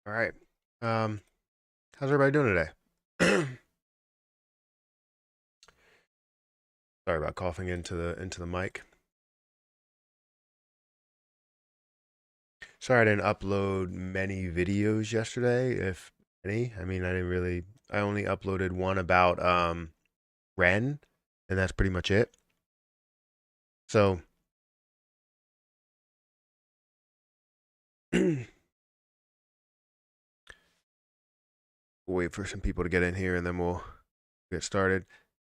All right. How's everybody doing today? Sorry about coughing into the mic. Sorry I didn't upload many videos yesterday, if any. I mean, I only uploaded one about Ren, and that's pretty much it. So, we'll wait for some people to get in here and then we'll get started.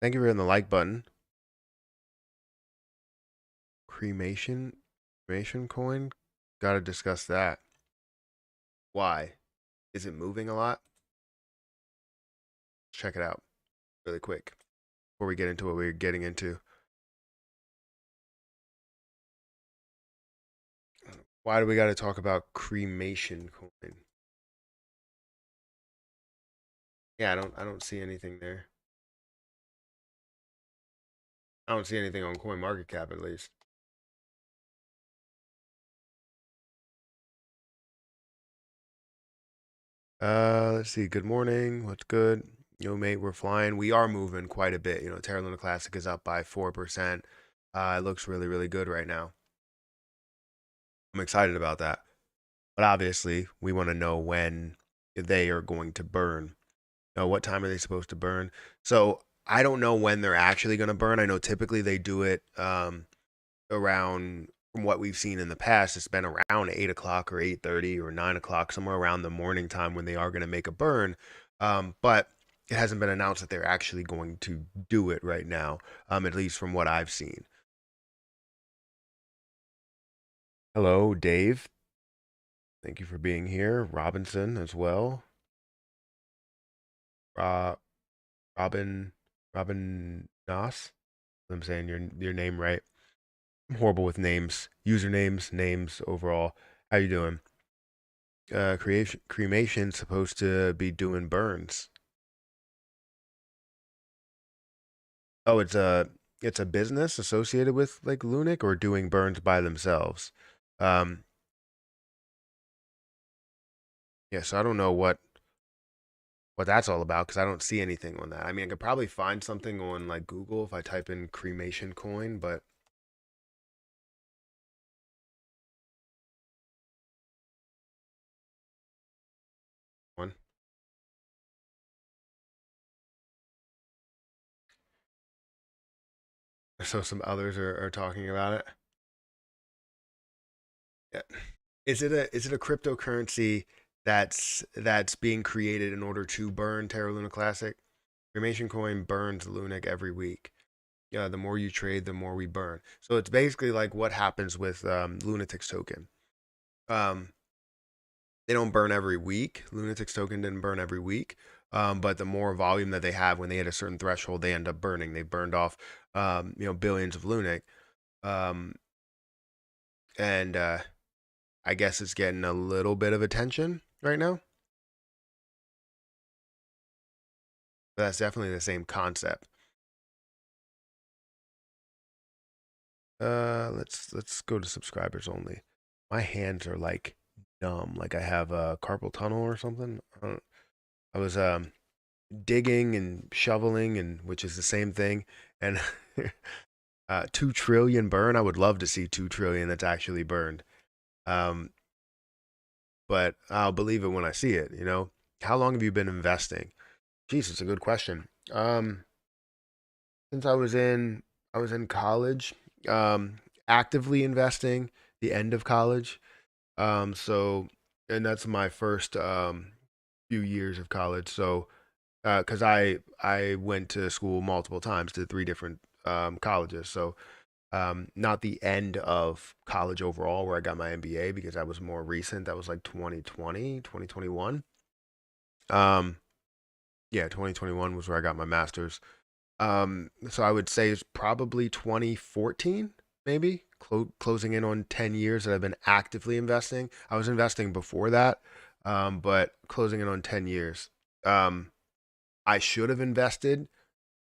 Thank you for hitting the like button. Cremation cremation coin? Gotta discuss that. Why? Is it moving a lot? Check it out really quick before we get into what we're getting into. Why do we got to talk about cremation coin? Yeah, I don't see anything there. I don't see anything on Coin Market Cap at least. Let's see. Good morning. What's good? Mate, we're flying. We are moving quite a bit. Terra Luna Classic is up by 4%. It looks really, really good right now. I'm excited about that. But obviously, we want to know when they are going to burn. What time are they supposed to burn? So I don't know when they're actually going to burn. I know typically they do it around, from what we've seen in the past, it's been around 8 o'clock or 8:30 or 9 o'clock, somewhere around the morning time when they are going to make a burn. But it hasn't been announced that they're actually going to do it right now, at least from what I've seen. Hello, Dave. Thank you for being here. Robinson as well. Uh, Robin, Robin Noss. I'm saying your name right. I'm horrible with names, usernames, names overall. How you doing? Cremation's supposed to be doing burns. Oh, it's a business associated with like Lunic or doing burns by themselves. Um, yeah, so I don't know what that's all about because I don't see anything on that. I mean, I could probably find something on like Google if I type in cremation coin, but one. So some others are talking about it. Yeah. Is it a cryptocurrency that's being created in order to burn Terra Luna Classic? Cremation coin burns Lunic every week. Yeah, the more you trade, the more we burn. So it's basically like what happens with Lunatic's token. Um, they don't burn every week. Lunatic's token didn't burn every week. But the more volume that they have when they hit a certain threshold, they end up burning. They burned off, billions of Lunic. Um, and I guess it's getting a little bit of attention right now. But that's definitely the same concept. Let's go to subscribers only. My hands are like numb, like I have a carpal tunnel or something. I was digging and shoveling, and which is the same thing. And 2 trillion burn. I would love to see 2 trillion that's actually burned. Um, but I'll believe it when I see it. How long have you been investing? Jeez, it's a good question. Since I was in college, actively investing the end of college. So, and that's my first few years of college. So, because I went to school multiple times to three different colleges. So, not the end of college overall where I got my MBA because that was more recent. That was like 2020, 2021. Um, yeah, 2021 was where I got my master's. So I would say it's probably 2014, maybe closing in on 10 years that I've been actively investing. I was investing before that, but closing in on 10 years. Um, I should have invested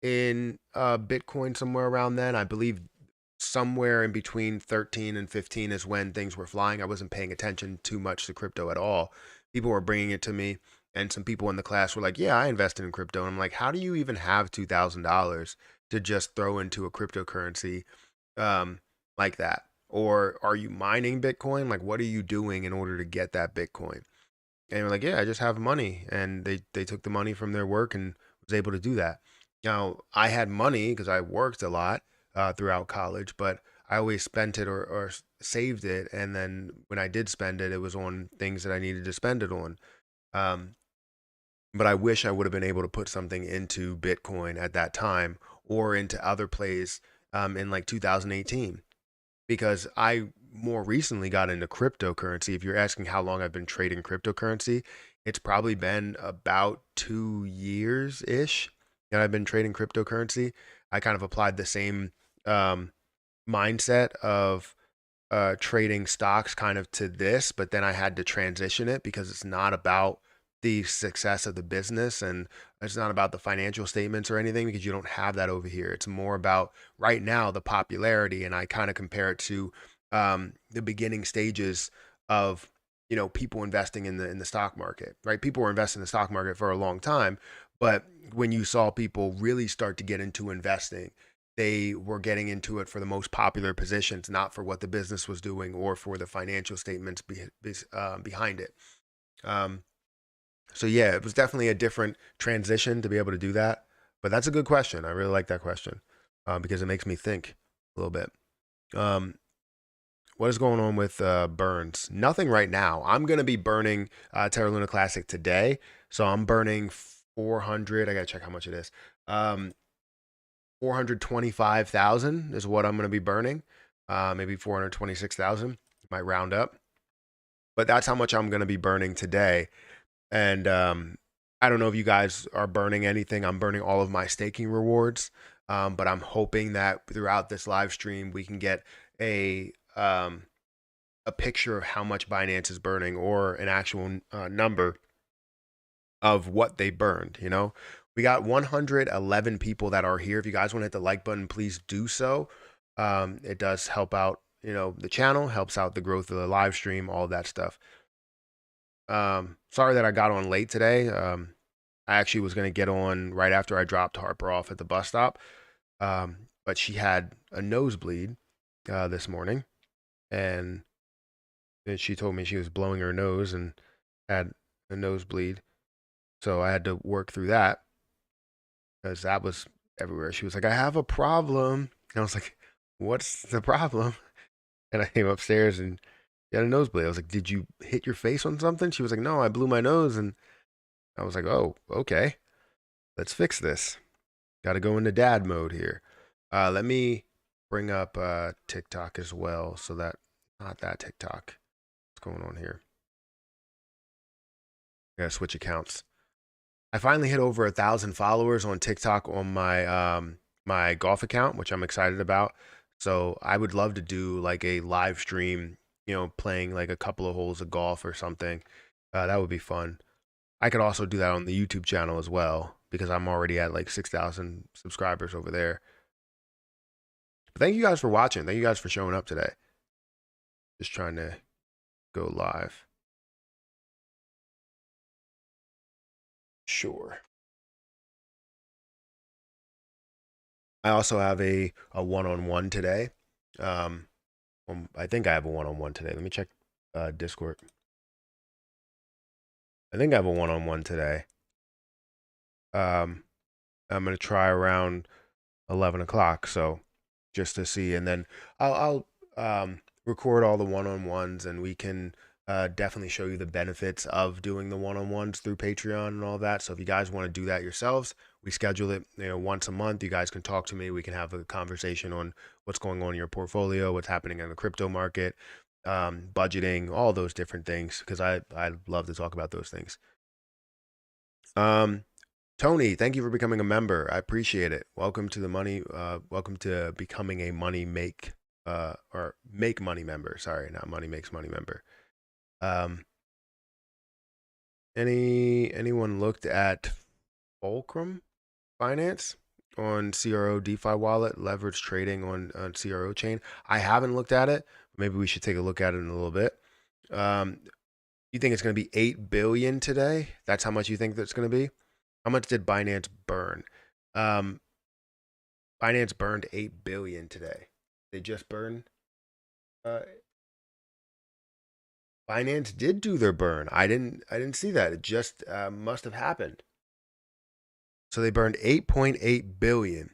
in Bitcoin somewhere around then. I believe somewhere in between 13 and 15 is when things were flying. I wasn't paying attention too much to crypto at all. people were bringing it to me, and some people in the class were like, "Yeah, I invested in crypto." And I'm like, "How do you even have $2,000 to just throw into a cryptocurrency um, like that? Or are you mining Bitcoin? Like, what are you doing in order to get that Bitcoin?" And we're like, "Yeah, I just have money." And they took the money from their work and was able to do that. Now, I had money because I worked a lot throughout college, but I always spent it or saved it. And then when I did spend it, it was on things that I needed to spend it on. Um, but I wish I would have been able to put something into Bitcoin at that time or into other plays in like 2018, because I more recently got into cryptocurrency. If you're asking how long I've been trading cryptocurrency, it's probably been about 2 years ish that I've been trading cryptocurrency. I kind of applied the same um, mindset of trading stocks kind of to this, but then I had to transition it because it's not about the success of the business and it's not about the financial statements or anything, because you don't have that over here. It's more about right now the popularity, and I kind of compare it to the beginning stages of people investing in the stock market. Right, people were investing in the stock market for a long time, but when you saw people really start to get into investing, they were getting into it for the most popular positions, not for what the business was doing or for the financial statements behind it. Um, so yeah, it was definitely a different transition to be able to do that. But that's a good question. I really like that question because it makes me think a little bit. Um, what is going on with burns? Nothing right now. I'm gonna be burning Terra Luna Classic today, so I'm burning 400. I gotta check how much it is. 425,000 is what I'm going to be burning. Maybe 426,000, might round up, but that's how much I'm going to be burning today. And I don't know if you guys are burning anything. I'm burning all of my staking rewards, but I'm hoping that throughout this live stream we can get a picture of how much Binance is burning or an actual number of what they burned. We got 111 people that are here. If you guys want to hit the like button, please do so. It does help out, the channel, helps out the growth of the live stream, all that stuff. Sorry that I got on late today. I actually was going to get on right after I dropped Harper off at the bus stop. But she had a nosebleed this morning, and she told me she was blowing her nose and had a nosebleed. So I had to work through that because that was everywhere. She was like, "I have a problem." And I was like, "What's the problem?" And I came upstairs and she had a nosebleed. I was like, "Did you hit your face on something?" She was like, "No, I blew my nose." And I was like, "Oh, okay. Let's fix this. Got to go into dad mode here." Let me bring up TikTok as well, so that not that TikTok. What's going on here? I gotta switch accounts. I finally hit over 1,000 followers on TikTok on my golf account, which I'm excited about. So I would love to do like a live stream, playing like a couple of holes of golf or something. That would be fun. I could also do that on the YouTube channel as well because I'm already at like 6,000 subscribers over there. But thank you guys for watching. Thank you guys for showing up today. Just trying to go live. Sure. I also have a one-on-one today. Um, I think I have a one-on-one today. Let me check Discord. I think I have a one-on-one today. I'm gonna try around 11 o'clock, so just to see, and then I'll record all the one-on-ones, and we can definitely show you the benefits of doing the one-on-ones through Patreon and all that. So if you guys want to do that yourselves, we schedule it, once a month. You guys can talk to me. We can have a conversation on what's going on in your portfolio, what's happening in the crypto market, budgeting, all those different things, because I love to talk about those things. Um, Tony, thank you for becoming a member. I appreciate it. Welcome to the money. Welcome to becoming a money make or make money member. Sorry, not money makes money member. Um, anyone looked at Fulcrum Finance on CRO DeFi wallet, leverage trading on CRO chain? I haven't looked at it. Maybe we should take a look at it in a little bit. Um, You think it's going to be 8 billion today? That's how much you think that's going to be? How much did Binance burn? Um, Binance burned 8 billion today. They just burned. Uh, Binance did do their burn. I didn't see that. It just must have happened. So they burned 8.8 billion.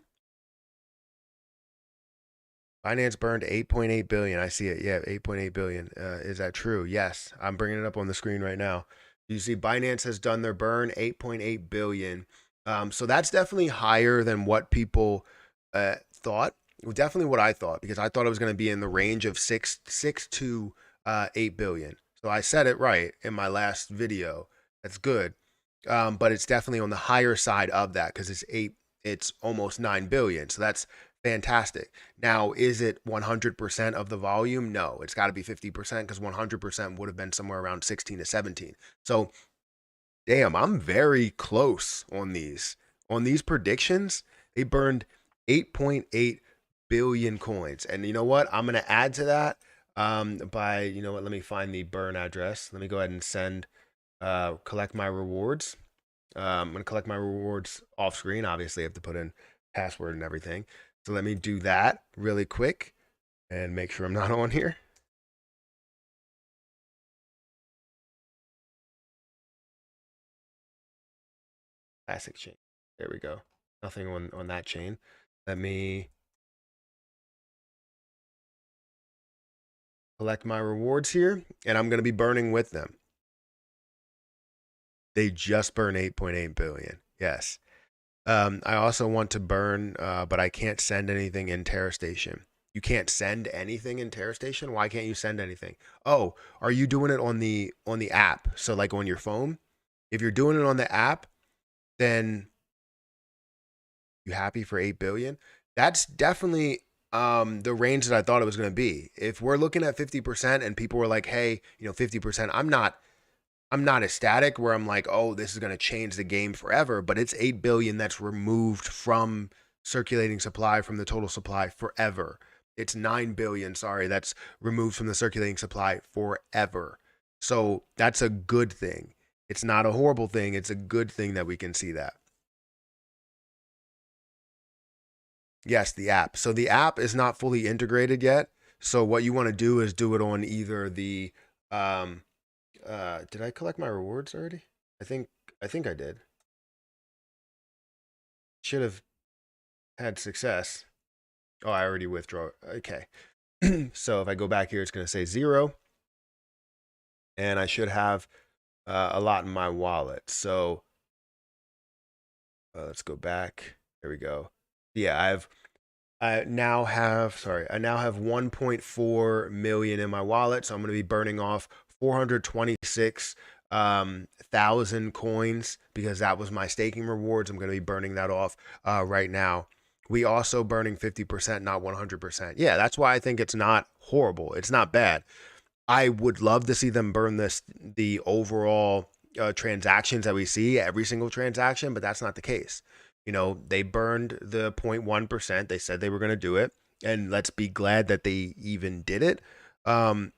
Binance burned 8.8 billion. I see it. Yeah, 8.8 billion. Is that true? Yes. I'm bringing it up on the screen right now. You see Binance has done their burn 8.8 billion. So that's definitely higher than what people thought. Definitely what I thought, because I thought it was going to be in the range of 6 to 8 billion. So I said it right in my last video. That's good. But it's definitely on the higher side of that, because it's almost 9 billion. So that's fantastic. Now, is it 100% of the volume? No, it's got to be 50%, because 100% would have been somewhere around 16 to 17. So, damn, I'm very close on these. On these predictions, they burned 8.8 billion coins. And you know what? I'm going to add to that by, you know what? Let me find the burn address. Let me go ahead and collect my rewards. I'm going to collect my rewards off screen. Obviously, I have to put in password and everything. So let me do that really quick and make sure I'm not on here. Classic chain. There we go. Nothing on that chain. Let me collect my rewards here, and I'm going to be burning with them. They just burned 8.8 billion. Yes. I also want to burn, but I can't send anything in Terra Station. You can't send anything in Terra Station? Why can't you send anything? Oh, are you doing it on the app? So like on your phone? If you're doing it on the app, then you happy for 8 billion? That's definitely the range that I thought it was going to be. If we're looking at 50% and people were like, "Hey, 50%." I'm not ecstatic where I'm like, "Oh, this is going to change the game forever," but it's 8 billion that's removed from circulating supply, from the total supply forever. It's 9 billion, sorry, that's removed from the circulating supply forever. So, that's a good thing. It's not a horrible thing, it's a good thing that we can see that. Yes, the app. So the app is not fully integrated yet. So what you want to do is do it on either the um did I collect my rewards already? I think I think I did. Should have had success. Oh, I already withdraw. Okay. So if I go back here, it's going to say 0, and I should have a lot in my wallet. So let's go back. There we go. Yeah, I now have 1.4 million in my wallet, so I'm going to be burning off 426 thousand coins, because that was my staking rewards. I'm going to be burning that off right now. We also burning 50%, not 100%. Yeah, that's why I think it's not horrible. It's not bad. I would love to see them burn the overall transactions that we see, every single transaction, but that's not the case. They burned the 0.1%. They said they were going to do it, and let's be glad that they even did it. Um,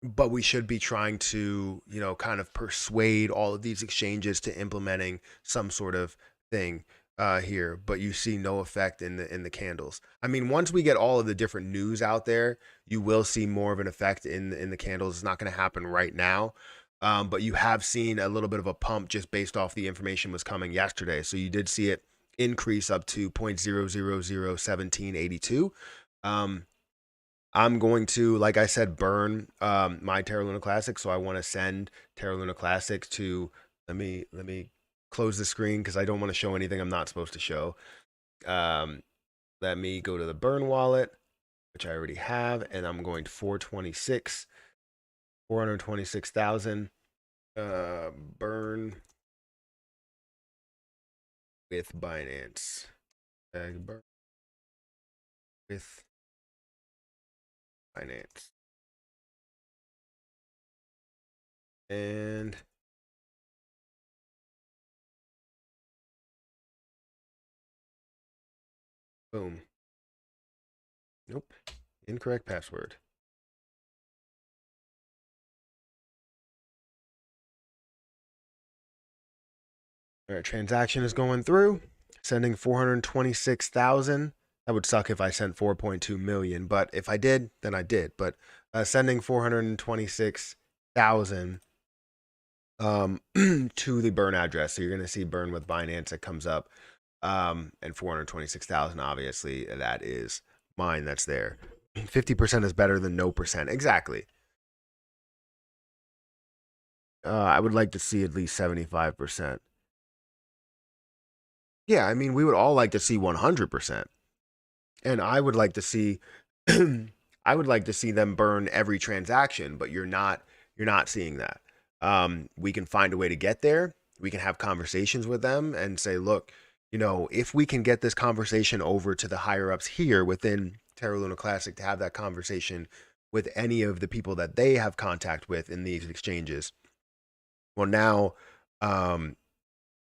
but we should be trying to, kind of persuade all of these exchanges to implementing some sort of thing here. But you see no effect in the candles. I mean, once we get all of the different news out there, you will see more of an effect in the candles. It's not going to happen right now. But you have seen a little bit of a pump just based off the information was coming yesterday. So you did see it increase up to 0.0001782. Um, I'm going to, like I said, burn my Terra Luna Classic. So I want to send Terra Luna Classic to. Let me close the screen because I don't want to show anything I'm not supposed to show. Um, Let me go to the burn wallet, which I already have, and I'm going to 426,000 burn with Binance. Burn with Binance. And boom. Nope. Incorrect password. All right, transaction is going through, sending 426,000. That would suck if I sent 4.2 million, but if I did, then I did. But sending 426,000 to the burn address. So you're going to see burn with Binance that comes up. And 426,000, obviously, that is mine that's there. 50% is better than no percent. Exactly. I would like to see at least 75%. Yeah, I mean, we would all like to see 100%. And I would like to see I would like to see them burn every transaction, but you're not seeing that. We can find a way to get there. We can have conversations with them and say, look, if we can get this conversation over to the higher ups here within Terra Luna Classic to have that conversation with any of the people that they have contact with in these exchanges. Well, now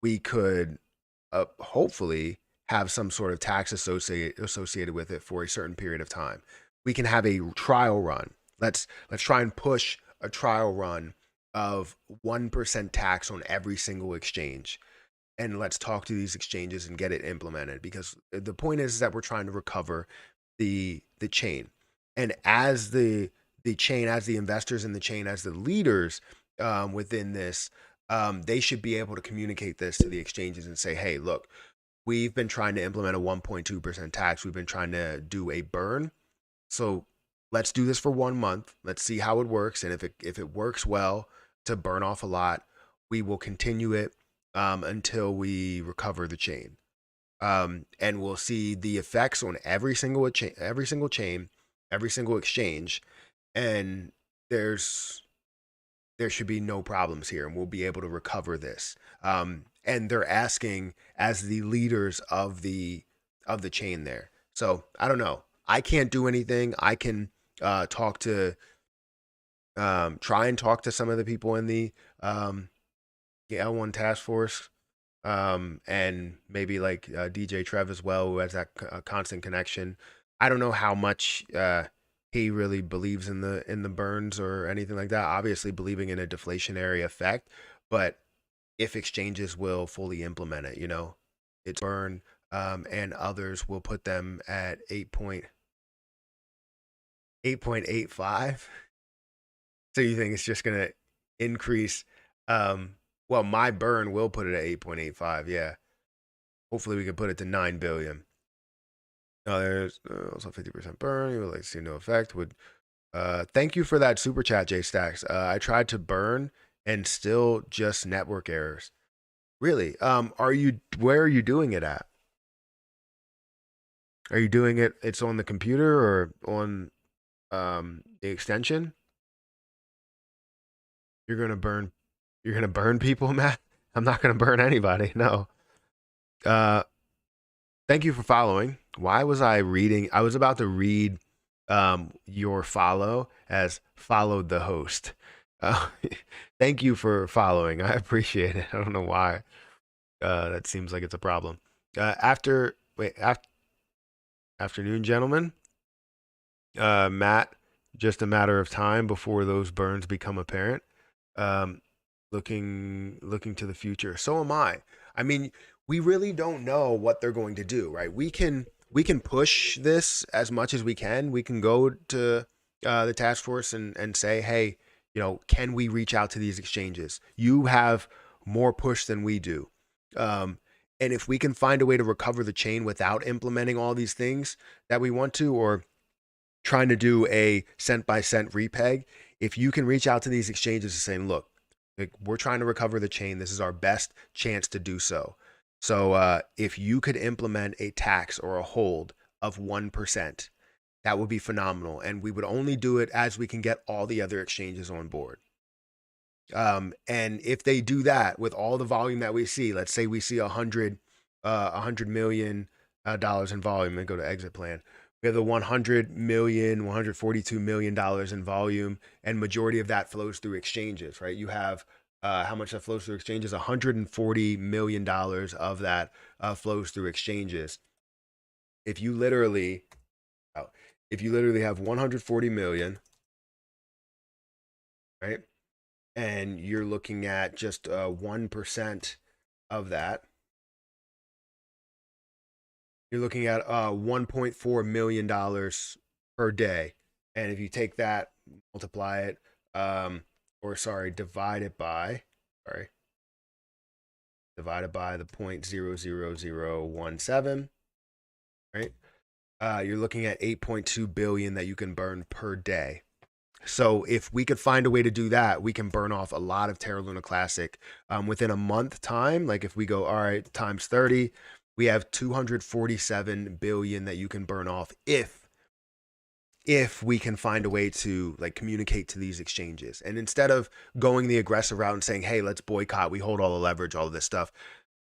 we could hopefully have some sort of tax associated with it for a certain period of time. We can have a trial run. Let's try and push a trial run of 1% tax on every single exchange. And let's talk to these exchanges and get it implemented, because the point is that we're trying to recover the chain. And as the chain, as the investors in the chain, as the leaders within this, they should be able to communicate this to the exchanges and say, hey, look, we've been trying to implement a 1.2% tax. We've been trying to do a burn. So let's do this for 1 month. Let's see how it works. And if it works well to burn off a lot, we will continue it until we recover the chain. And we'll see the effects on every single chain, every single exchange, and there's there should be no problems here, and we'll be able to recover this. And they're asking as the leaders of the chain there. So I don't know. I can't do anything. I can talk to try and talk to some of the people in the L1 task force, and maybe like DJ Trev as well, who has that constant connection. I don't know how much he really believes in the burns or anything like that. Obviously, believing in a deflationary effect, but if exchanges will fully implement it, it's burn, and others will put them at 8.85. So you think it's just gonna increase? Well, my burn will put it at 8.85. Yeah. Hopefully we can put it to 9 billion. No, there's also 50% burn. You would like to see no effect. Thank you for that super chat, J Stacks. I tried to burn and still just network errors. Really? Where are you doing it at? Are you doing it's on the computer or on the extension? You're gonna burn you're gonna burn people, Matt? I'm not gonna burn anybody. No. Uh Thank you for following. Why was I reading? I was about to read your follow as followed the host. Uh, Thank you for following. I appreciate it. I don't know why. That seems like it's a problem. Afternoon, gentlemen. Matt, just a matter of time before those burns become apparent. Um, looking to the future. So am I. I mean, we really don't know what they're going to do, right? We can push this as much as we can. We can go to the task force and say, hey, can we reach out to these exchanges? You have more push than we do. Um, and if we can find a way to recover the chain without implementing all these things that we want to, or trying to do a cent by cent repeg, if you can reach out to these exchanges and saying, look, like, we're trying to recover the chain. This is our best chance to do so. So if you could implement a tax or a hold of 1%, that would be phenomenal. And we would only do it as we can get all the other exchanges on board. And if they do that with all the volume that we see, let's say we see $100 million dollars in volume, and go to exit plan. We have the 100 million, $142 million in volume, and majority of that flows through exchanges, right? You have how much that flows through exchanges? $140 million of that flows through exchanges. If you literally, if you literally have 140 million, right? And you're looking at just 1% of that, you're looking at $1.4 million per day. And if you take that, multiply it, or sorry, sorry, divided by the 0.00017, right? You're looking at 8.2 billion that you can burn per day. So if we could find a way to do that, we can burn off a lot of Terra Luna Classic within a month time. Like if we go, all right, times 30, we have 247 billion that you can burn off if we can find a way to like communicate to these exchanges. And instead of going the aggressive route and saying, hey, let's boycott, we hold all the leverage, all of this stuff,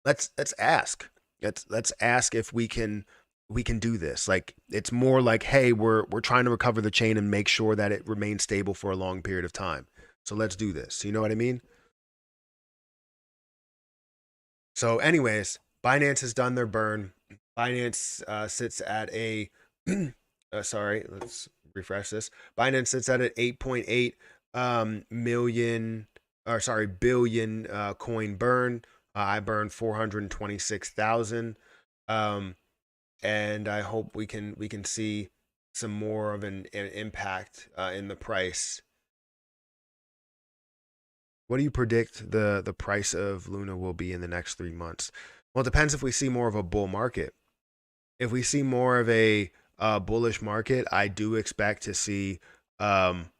let's ask. Let's ask if we can do this. Like it's more like, hey, we're trying to recover the chain and make sure that it remains stable for a long period of time. So let's do this. You know what I mean? So, anyways, Binance has done their burn. Binance sits at a sorry, let's refresh this. Binance sits at an 8.8 million or sorry billion coin burn. I burned 426,000. Um, and I hope we can see some more of an impact in the price. What do you predict the price of Luna will be in the next 3 months? Well, it depends if we see more of a bull market. If we see more of a bullish market, I do expect to see um,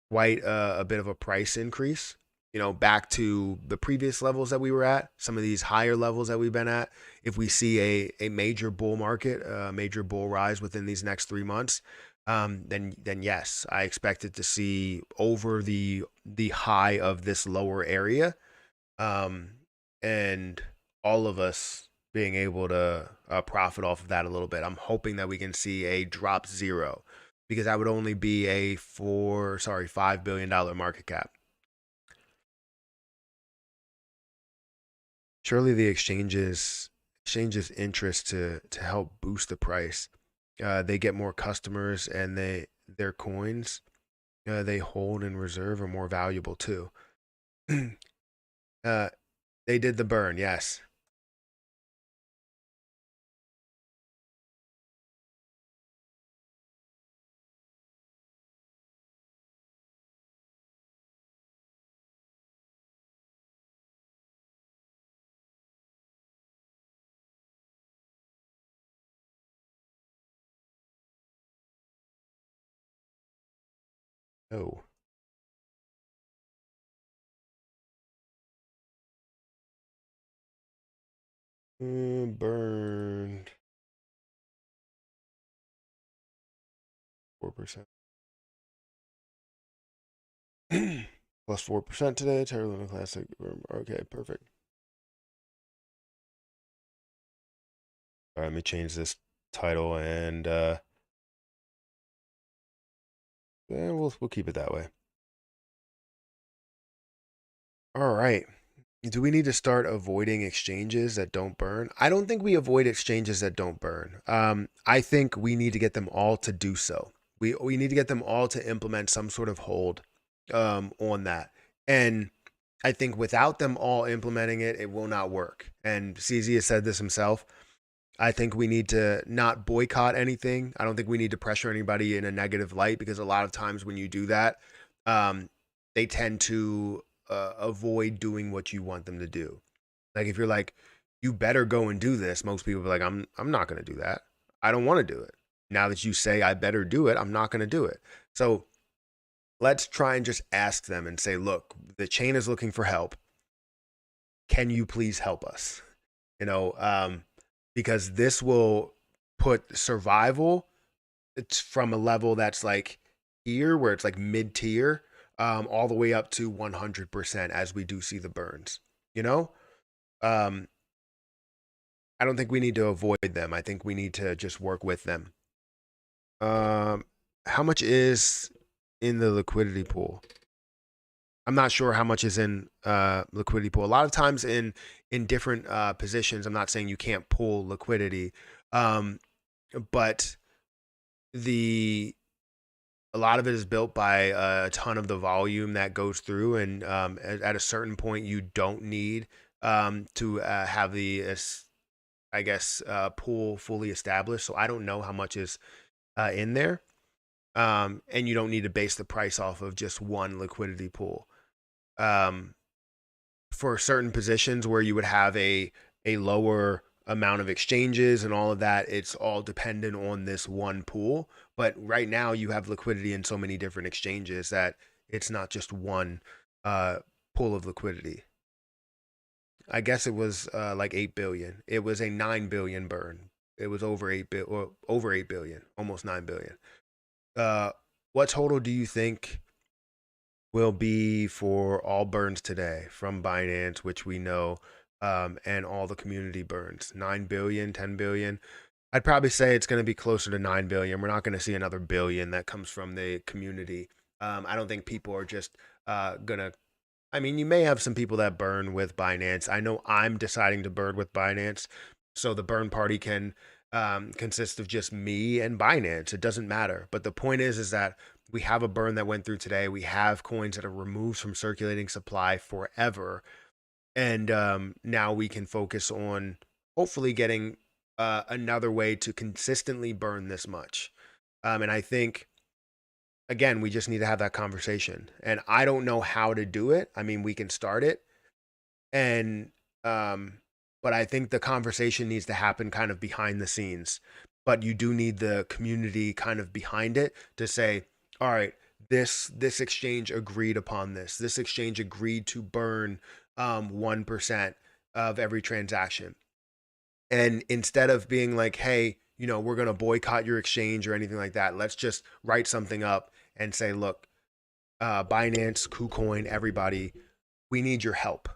quite a bit of a price increase, back to the previous levels that we were at, some of these higher levels that we've been at. If we see a major bull market, a major bull rise within these next 3 months, then yes, I expect it to see over the high of this lower area, um, and all of us being able to profit off of that a little bit. I'm hoping that we can see a drop zero because that would only be a $5 billion market cap. Surely the exchanges interest to help boost the price. They get more customers and their coins they hold in reserve are more valuable too. uh, they did the burn, yes. Oh, burned 4%. Plus 4% today. Terra Luna Classic. Okay, perfect. All right, let me change this title and yeah, we'll keep it that way. All right. Do we need to start avoiding exchanges that don't burn? I don't think we avoid exchanges that don't burn. I think we need to get them all to do so. We need to get them all to implement some sort of hold on that. And I think without them all implementing it, it will not work. And CZ has said this himself. I think we need to not boycott anything. I don't think we need to pressure anybody in a negative light because a lot of times when you do that, um, they tend to avoid doing what you want them to do. Like if you're like, you better go and do this, most people are like, I'm not going to do that. I don't want to do it. Now that you say I better do it, I'm not going to do it. So let's try and just ask them and say, look, the chain is looking for help. Can you please help us? You know, because this will put survival, it's from a level that's like here where it's like mid tier, all the way up to 100% as we do see the burns. You know, um, I don't think we need to avoid them. I think we need to just work with them. Um, how much is in the liquidity pool? I'm not sure how much is in liquidity pool. A lot of times in different positions, I'm not saying you can't pull liquidity, um, but the a lot of it is built by a ton of the volume that goes through, and at a certain point, you don't need to have the I guess pool fully established. So I don't know how much is in there, and you don't need to base the price off of just one liquidity pool. Um, for certain positions where you would have a lower amount of exchanges and all of that, it's all dependent on this one pool. But right now, you have liquidity in so many different exchanges that it's not just one uh, pool of liquidity. I guess it was like 8 billion. It was a 9 billion burn. It was over 8 billion, almost 9 billion. Uh, what total do you think will be for all burns today from Binance, which we know, and all the community burns? 9 billion, 10 billion. I'd probably say it's going to be closer to 9 billion. We're not going to see another billion that comes from the community. I don't think people are just going to. I mean, you may have some people that burn with Binance. I know I'm deciding to burn with Binance. So the burn party can consist of just me and Binance. It doesn't matter. But the point is that we have a burn that went through today. We have coins that are removed from circulating supply forever. And now we can focus on hopefully getting another way to consistently burn this much. And I think again, we just need to have that conversation. And I don't know how to do it. I mean, we can start it. And, but I think the conversation needs to happen kind of behind the scenes. But you do need the community kind of behind it to say, all right, this exchange agreed upon this. This exchange agreed to burn 1% of every transaction. And instead of being like, hey, we're going to boycott your exchange or anything like that, let's just write something up and say, look, Binance, KuCoin, everybody, we need your help,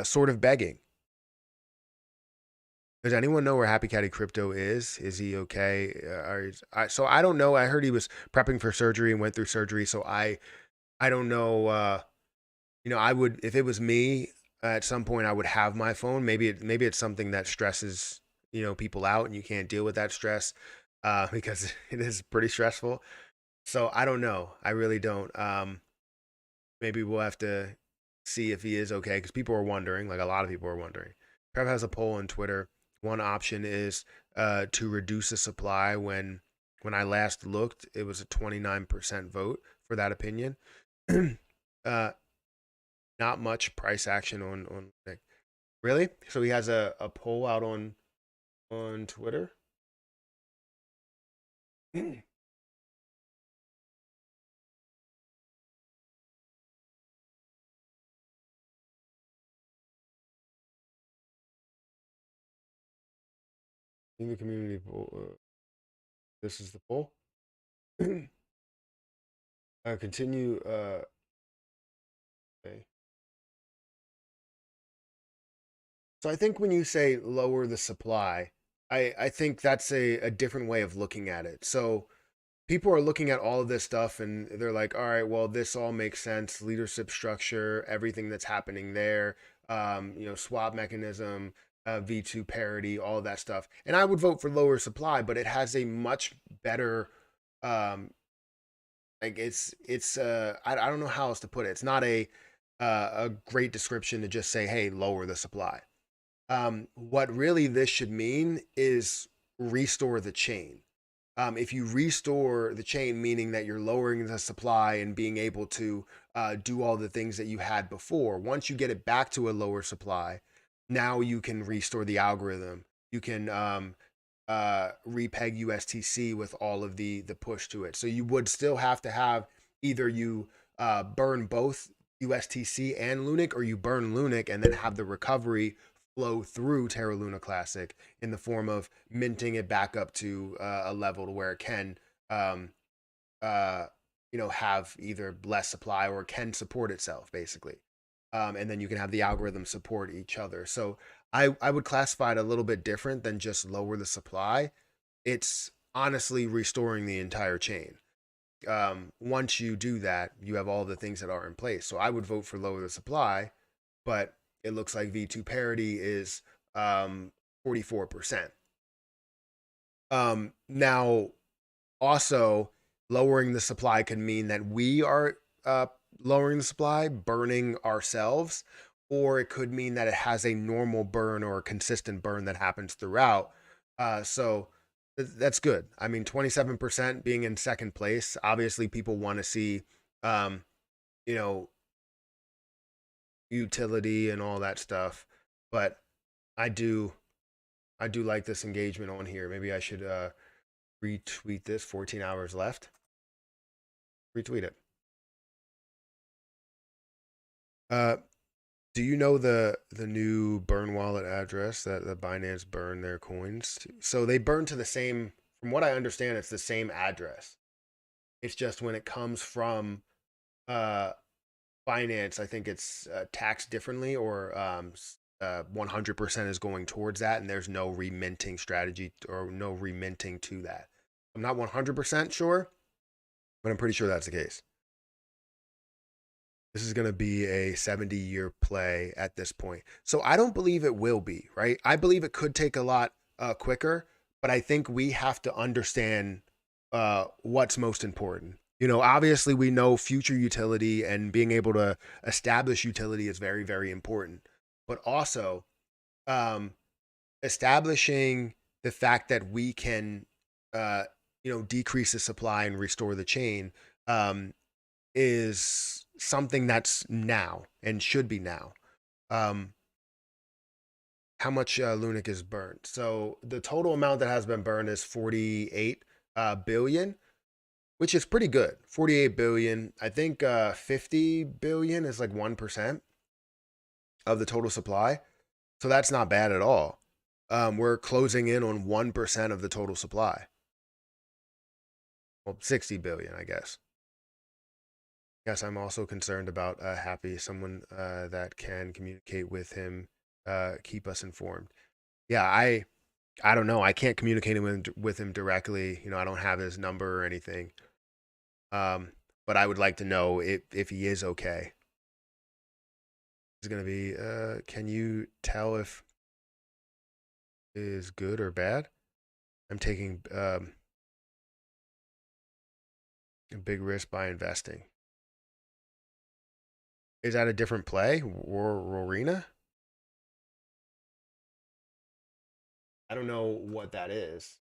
sort of begging. Does anyone know where Happy Caddy Crypto is? Is he okay? So I don't know. I heard he was prepping for surgery and went through surgery. So I don't know. I would, if it was me at some point, I would have my phone. Maybe it's something that stresses, people out and you can't deal with that stress, because it is pretty stressful. So I don't know. I really don't. Maybe we'll have to see if he is okay because people are wondering, like a lot of people are wondering. Trev has a poll on Twitter. One option is to reduce the supply. When I last looked, it was a 29% vote for that opinion. uh, Not much price action on really. So he has a poll out on Twitter. In the community poll, this is the poll. Continue. Okay. So I think when you say lower the supply, I think that's a different way of looking at it. So people are looking at all of this stuff and they're like, all right, well, this all makes sense. Leadership structure, everything that's happening there, swap mechanism, V2 parity, all of that stuff. And I would vote for lower supply, but it has a much better, um, like I don't know how else to put it. It's not a great description to just say, hey, lower the supply. What really this should mean is restore the chain. If you restore the chain, meaning that you're lowering the supply and being able to do all the things that you had before, once you get it back to a lower supply, now you can restore the algorithm. You can repeg USTC with all of the push to it. So you would still have to have either you burn both USTC and Lunic, or you burn Lunic and then have the recovery flow through Terra Luna Classic in the form of minting it back up to a level to where it can, um, uh, have either less supply or can support itself, basically. And then you can have the algorithm support each other. So I would classify it a little bit different than just lower the supply. It's honestly restoring the entire chain. Once you do that, you have all the things that are in place. So I would vote for lower the supply, but it looks like V2 parity is 44%. Now, also, lowering the supply could mean that we are lowering the supply, burning ourselves, or it could mean that it has a normal burn or a consistent burn that happens throughout. So that's good. I mean, 27% being in second place. Obviously, people want to see, um, you know, utility and all that stuff. But I do, I do like this engagement on here. Maybe I should retweet this. 14 hours left. Retweet it. Uh, do you know the new burn wallet address that the Binance burn their coins to? So they burn to the same. From what I understand, it's the same address. It's just when it comes from uh, Binance, I think it's taxed differently, or 100% is going towards that, and there's no reminting strategy or no reminting to that. I'm not 100% sure, but I'm pretty sure that's the case. This is going to be a 70-year play at this point. So I don't believe it will be, right? I believe it could take a lot quicker, but I think we have to understand what's most important. Obviously, we know future utility and being able to establish utility is very, very important. But also, um, establishing the fact that we can, decrease the supply and restore the chain is something that's now and should be now. Um, how much Lunic is burned? So the total amount that has been burned is 48 billion, which is pretty good. 48 billion. I think 50 billion is like 1% of the total supply. So that's not bad at all. We're closing in on 1% of the total supply. Well, 60 billion, I guess. Yes, I'm also concerned about Happy, someone that can communicate with him, keep us informed. Yeah, I don't know. I can't communicate with him directly. I don't have his number or anything. But I would like to know if he is okay. It's gonna be. Can you tell if it is good or bad? I'm taking a big risk by investing. Is that a different play, Rorina? I don't know what that is.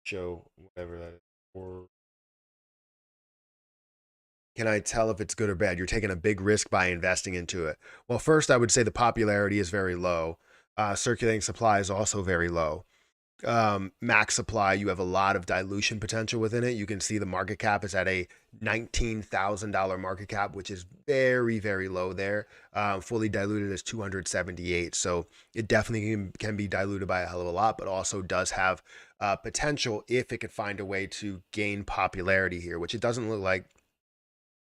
Show whatever that is. Or can I tell if it's good or bad? You're taking a big risk by investing into it. Well, first, I would say the popularity is very low. Circulating supply is also very low. Max supply, you have a lot of dilution potential within it. You can see the market cap is at a $19,000 market cap, which is very, very low there. Fully diluted is 278. So it definitely can be diluted by a hell of a lot, but also does have potential if it could find a way to gain popularity here, which it doesn't look like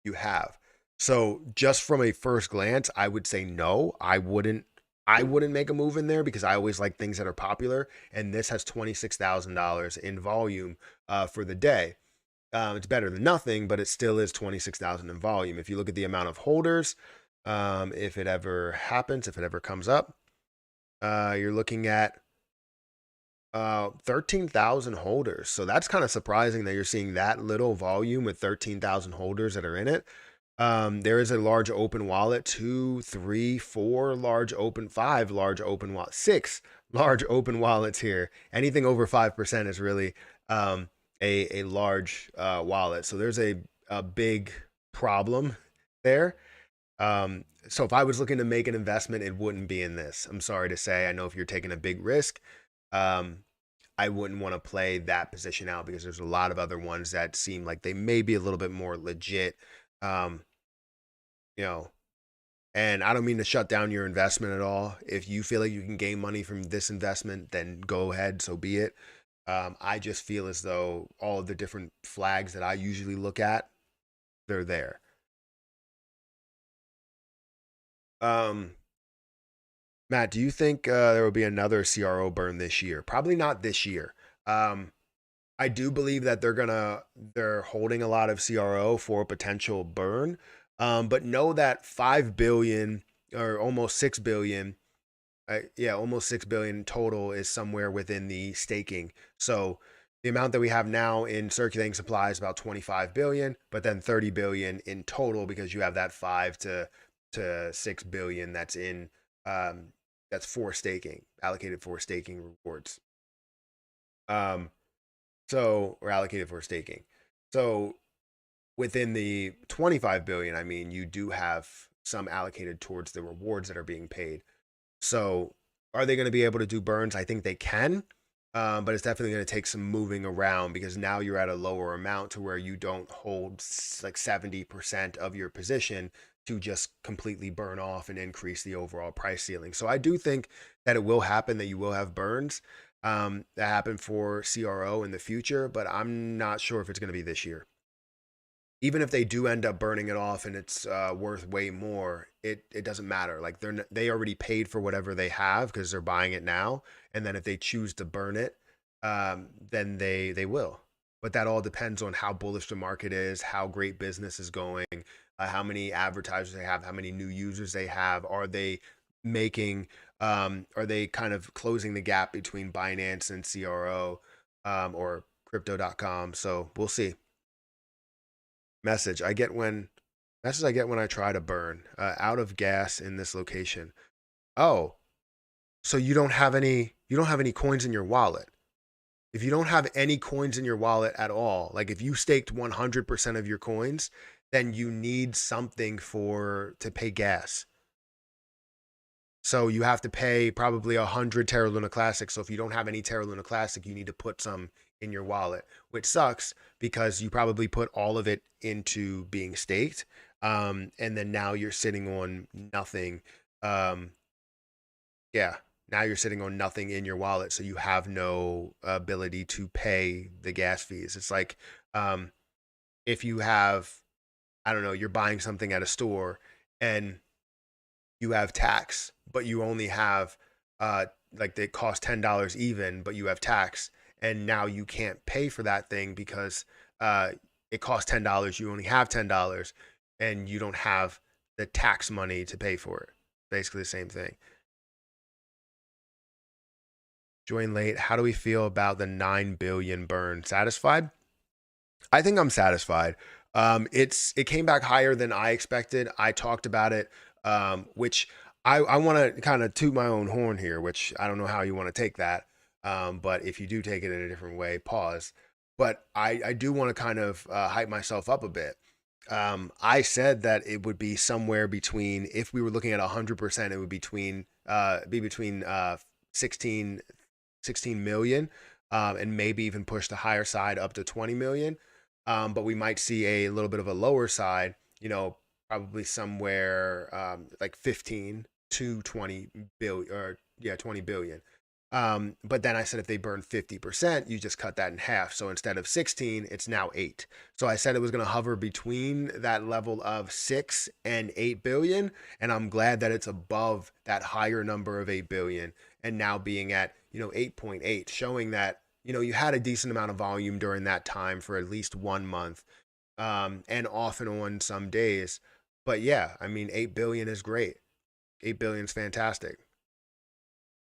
you have. So just from a first glance, I would say no. I wouldn't make a move in there because I always like things that are popular, and this has $26,000 in volume for the day. It's better than nothing, but it still is 26,000 in volume. If you look at the amount of holders, if it ever happens, if it ever comes up, you're looking at 13,000 holders. So that's kind of surprising that you're seeing that little volume with 13,000 holders that are in it. There is a large open wallet, 2, 3, 4 large open, 5 large open wallet, 6 large open wallets here. Anything over 5% is really a large wallet. So there's a big problem there. So if I was looking to make an investment, it wouldn't be in this. I'm sorry to say. I know if you're taking a big risk, um, I wouldn't want to play that position out because there's a lot of other ones that seem like they may be a little bit more legit. Um, you know, and I don't mean to shut down your investment at all. If you feel like you can gain money from this investment, then go ahead, so be it. I just feel as though all of the different flags that I usually look at, they're there. Um, Matt, do you think there will be another CRO burn this year? Probably not this year. Um, I do believe that they're holding a lot of CRO for a potential burn. But know that 5 billion or almost 6 billion, yeah, almost 6 billion total is somewhere within the staking. So the amount that we have now in circulating supply is about 25 billion, but then 30 billion in total because you have that 5 to to 6 billion that's in um, that's for staking, allocated for staking rewards. Um, so or allocated for staking. So within the 25 billion, I mean, you do have some allocated towards the rewards that are being paid. So are they going to be able to do burns? I think they can, but it's definitely going to take some moving around because now you're at a lower amount to where you don't hold like 70% of your position to just completely burn off and increase the overall price ceiling. So I do think that it will happen, that you will have burns that happen for CRO in the future, but I'm not sure if it's going to be this year. Even if they do end up burning it off and it's worth way more, it doesn't matter. Like they already paid for whatever they have because they're buying it now, and then if they choose to burn it, then they will. But that all depends on how bullish the market is, how great business is going, how many advertisers they have, how many new users they have. Are they making? Are they kind of closing the gap between Binance and CRO or Crypto.com? So we'll see. Message I get when Message I get when I try to burn out of gas in this location. Oh, so you don't have any coins in your wallet. If you don't have any coins in your wallet at all, like if you staked 100% of your coins, then you need something for to pay gas. So you have to pay probably 100 Terra Luna Classic. So if you don't have any Terra Luna Classic, you need to put some in your wallet, which sucks because you probably put all of it into being staked. And then now you're sitting on nothing. Um, yeah, now you're sitting on nothing in your wallet. So you have no ability to pay the gas fees. It's like um, if you have, I don't know, you're buying something at a store and you have tax, but you only have like they cost $10 even, but you have tax, and now you can't pay for that thing because uh, it costs $10. You only have $10, and you don't have the tax money to pay for it. Basically the same thing. Join late. How do we feel about the 9 billion burn? Satisfied? I think I'm satisfied. It came back higher than I expected. I talked about it, which I want to kind of toot my own horn here, which I don't know how you want to take that. But if you do take it in a different way, pause. But I do want to kind of hype myself up a bit. I said that it would be somewhere between, if we were looking at 100%, it would be between 16, 16 million, and maybe even push the higher side up to 20 million. But we might see a little bit of a lower side, probably somewhere like 15 to 20 billion, or yeah, 20 billion. But then I said if they burn 50%, you just cut that in half. So instead of 16, it's now 8. So I said it was going to hover between that level of 6 and 8 billion. And I'm glad that it's above that higher number of 8 billion and now being at, 8.8, showing that, you had a decent amount of volume during that time for at least 1 month, and off and on some days. But yeah, I mean, 8 billion is great. 8 billion is fantastic.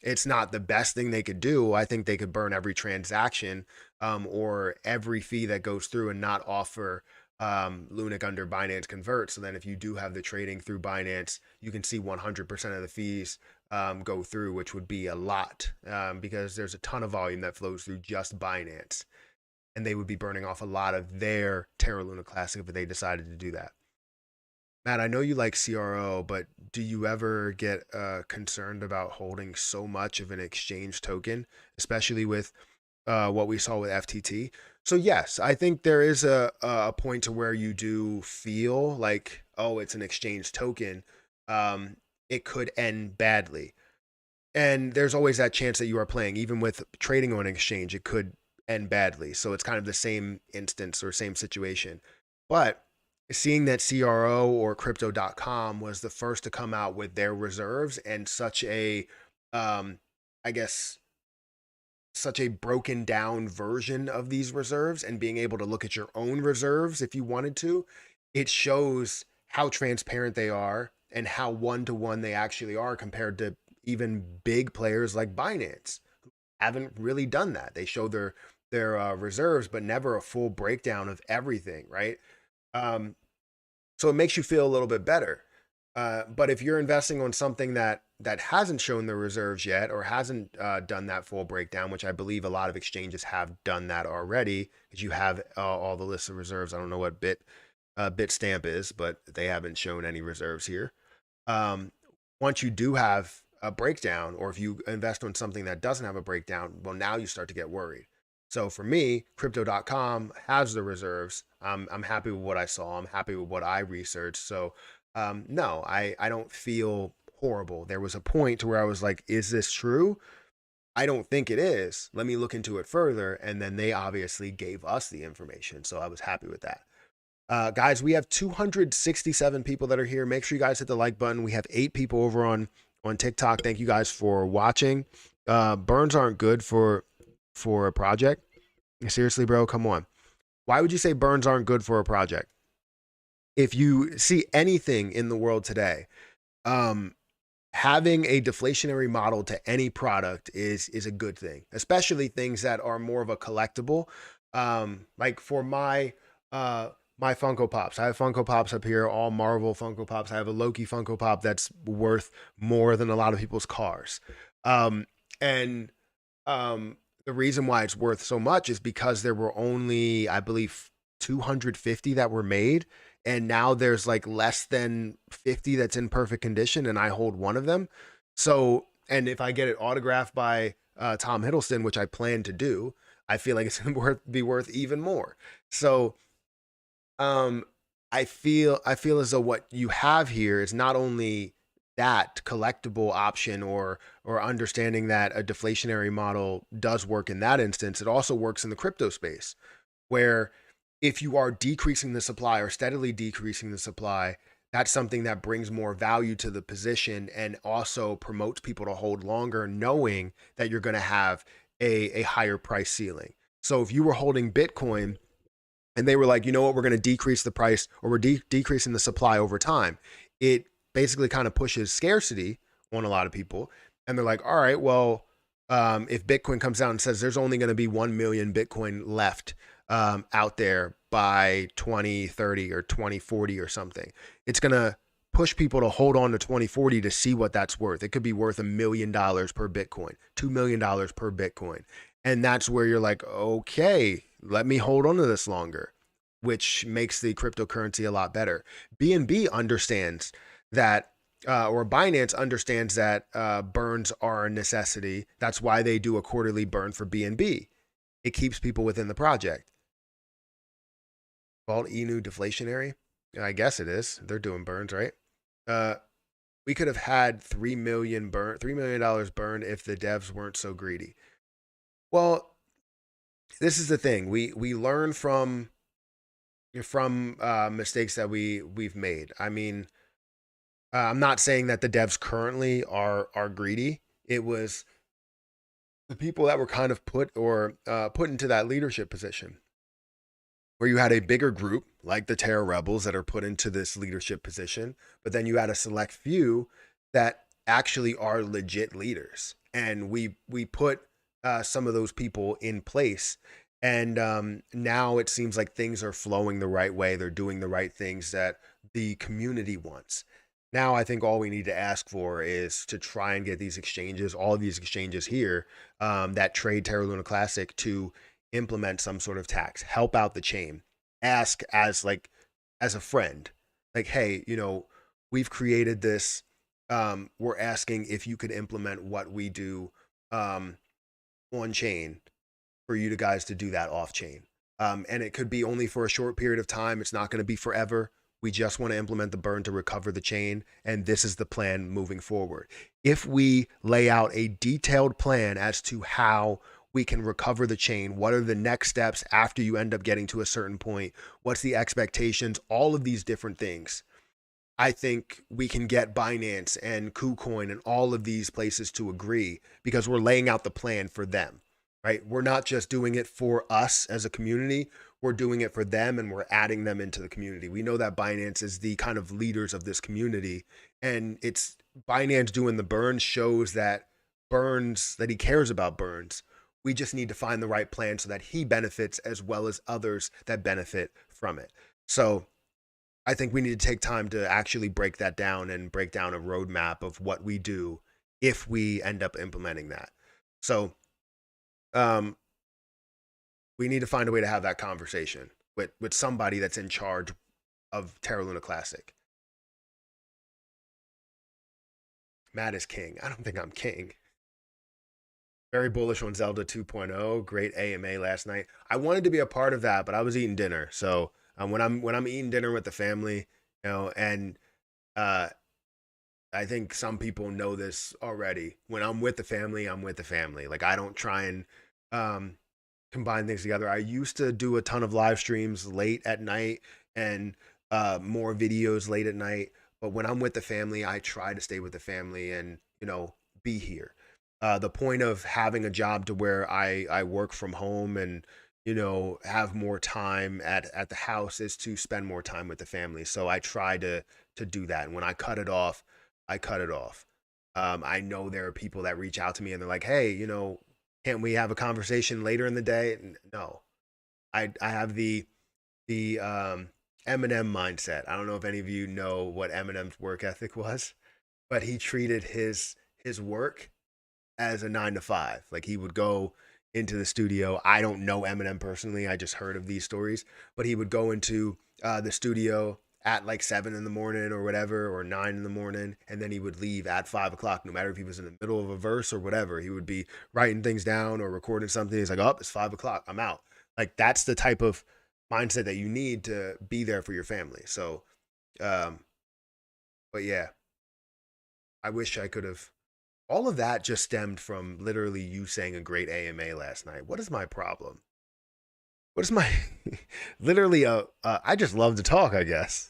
It's not the best thing they could do. I think they could burn every transaction, or every fee that goes through and not offer Lunic under Binance Convert. So then if you do have the trading through Binance, you can see 100% of the fees go through, which would be a lot, because there's a ton of volume that flows through just Binance. And they would be burning off a lot of their Terra Luna Classic if they decided to do that. Matt, I know you like CRO, but do you ever get concerned about holding so much of an exchange token, especially with what we saw with FTT? So yes, I think there is a point to where you do feel like, oh, it's an exchange token. It could end badly, and there's always that chance that you are playing, even with trading on an exchange, it could end badly. So it's kind of the same instance or same situation. But seeing that CRO or crypto.com was the first to come out with their reserves and such a, um, I guess, such a broken down version of these reserves, and being able to look at your own reserves if you wanted to, it shows how transparent they are and how one to one they actually are compared to even big players like Binance haven't really done that. They show their reserves, but never a full breakdown of everything, right? Um, so it makes you feel a little bit better. But if you're investing on something that hasn't shown the reserves yet or hasn't done that full breakdown, which I believe a lot of exchanges have done that already, because you have all the lists of reserves. I don't know what Bitstamp is, but they haven't shown any reserves here. Um, Once you do have a breakdown, or if you invest on something that doesn't have a breakdown, well, now you start to get worried. So for me, crypto.com has the reserves. I'm happy with what I saw. I'm happy with what I researched. So no, I don't feel horrible. There was a point to where I was like, is this true? I don't think it is. Let me look into it further. And then they obviously gave us the information. So I was happy with that. Guys, we have 267 people that are here. Make sure you guys hit the like button. We have 8 people over on TikTok. Thank you guys for watching. Burns aren't good for a project. Seriously, bro, come on. Why would you say burns aren't good for a project? If you see anything in the world today, um, having a deflationary model to any product is a good thing, especially things that are more of a collectible. Like for my Funko Pops, I have Funko Pops up here, all Marvel Funko Pops. I have a Loki Funko Pop that's worth more than a lot of people's cars. And the reason why it's worth so much is because there were only, I believe, 250 that were made, and now there's like less than 50 that's in perfect condition, and I hold one of them. So, and if I get it autographed by Tom Hiddleston, which I plan to do, I feel like it's going to be worth even more. So um I feel as though what you have here is not only that collectible option, or understanding that a deflationary model does work in that instance, it also works in the crypto space, where if you are decreasing the supply or steadily decreasing the supply, that's something that brings more value to the position and also promotes people to hold longer, knowing that you're going to have a higher price ceiling. So if you were holding Bitcoin and they were like, you know what, we're going to decrease the price, or we're decreasing the supply over time, it basically kind of pushes scarcity on a lot of people. And they're like, all right, well, if Bitcoin comes out and says there's only going to be 1 million Bitcoin left out there by 2030 or 2040 or something, it's going to push people to hold on to 2040 to see what that's worth. It could be worth $1 million per Bitcoin, $2 million per Bitcoin. And that's where you're like, okay, let me hold on to this longer, which makes the cryptocurrency a lot better. BNB understands that, or Binance understands that burns are a necessity. That's why they do a quarterly burn for BNB. It keeps people within the project. Called Inu deflationary? I guess it is. They're doing burns, right? Uh, we could have had $3 million burned if the devs weren't so greedy. Well, this is the thing. We learn from mistakes that we've made. I mean, I'm not saying that the devs currently are greedy. It was the people that were kind of put into that leadership position, where you had a bigger group like the Terra rebels that are put into this leadership position, but then you had a select few that actually are legit leaders, and we put some of those people in place. And now it seems like things are flowing the right way. They're doing the right things that the community wants. Now I think all we need to ask for is to try and get these exchanges, all of these exchanges here, that trade Terra Luna Classic, to implement some sort of tax, help out the chain, ask as a friend, like, hey, we've created this. We're asking if you could implement what we do on chain for you guys to do that off chain. And it could be only for a short period of time. It's not going to be forever. We just want to implement the burn to recover the chain. And this is the plan moving forward. If we lay out a detailed plan as to how we can recover the chain, what are the next steps after you end up getting to a certain point, what's the expectations, all of these different things, I think we can get Binance and KuCoin and all of these places to agree, because we're laying out the plan for them, right? We're not just doing it for us as a community. We're doing it for them, and we're adding them into the community. We know that Binance is the kind of leaders of this community, and it's Binance doing the burns shows that he cares about burns. We just need to find the right plan so that he benefits as well as others that benefit from it. So I think we need to take time to actually break that down and break down a roadmap of what we do if we end up implementing that. So um, we need to find a way to have that conversation with somebody that's in charge of Terra Luna Classic. Matt is king. I don't think I'm king. Very bullish on Zelda 2.0. Great AMA last night. I wanted to be a part of that, but I was eating dinner. So when I'm eating dinner with the family, and uh, I think some people know this already. When I'm with the family, I'm with the family. Like I don't try and um, combine things together. I used to do a ton of live streams late at night and more videos late at night. But when I'm with the family, I try to stay with the family and be here. The point of having a job to where I work from home and have more time at the house is to spend more time with the family. So I try to do that. And when I cut it off, I cut it off. I know there are people that reach out to me and they're like, hey, can't we have a conversation later in the day? No, I have the Eminem mindset. I don't know if any of you know what Eminem's work ethic was, but he treated his work as a 9 to 5. Like he would go into the studio. I don't know Eminem personally. I just heard of these stories, but he would go into the studio at like 7 in the morning or whatever, or 9 in the morning, and then he would leave at 5 o'clock. No matter if he was in the middle of a verse or whatever, he would be writing things down or recording something. He's like, "Oh, it's 5 o'clock. I'm out." Like that's the type of mindset that you need to be there for your family. So, um, but yeah, I wish I could have all of that just stemmed from literally you saying a great AMA last night. What is my problem? What is my literally I just love to talk, I guess.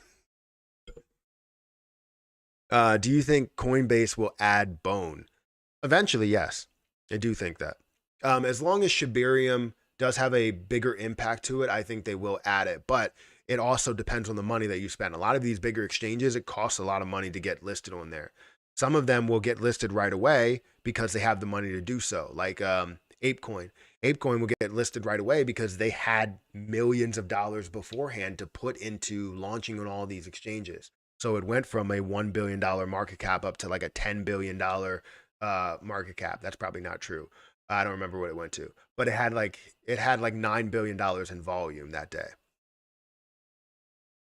Do you think Coinbase will add Bone? Eventually, yes. I do think that. As long as Shibarium does have a bigger impact to it, I think they will add it. But it also depends on the money that you spend. A lot of these bigger exchanges, it costs a lot of money to get listed on there. Some of them will get listed right away because they have the money to do so, like ApeCoin. ApeCoin will get listed right away because they had millions of dollars beforehand to put into launching on all these exchanges. So it went from a $1 billion market cap up to like a $10 billion market cap. That's probably not true. I don't remember what it went to, but it had like $9 billion in volume that day.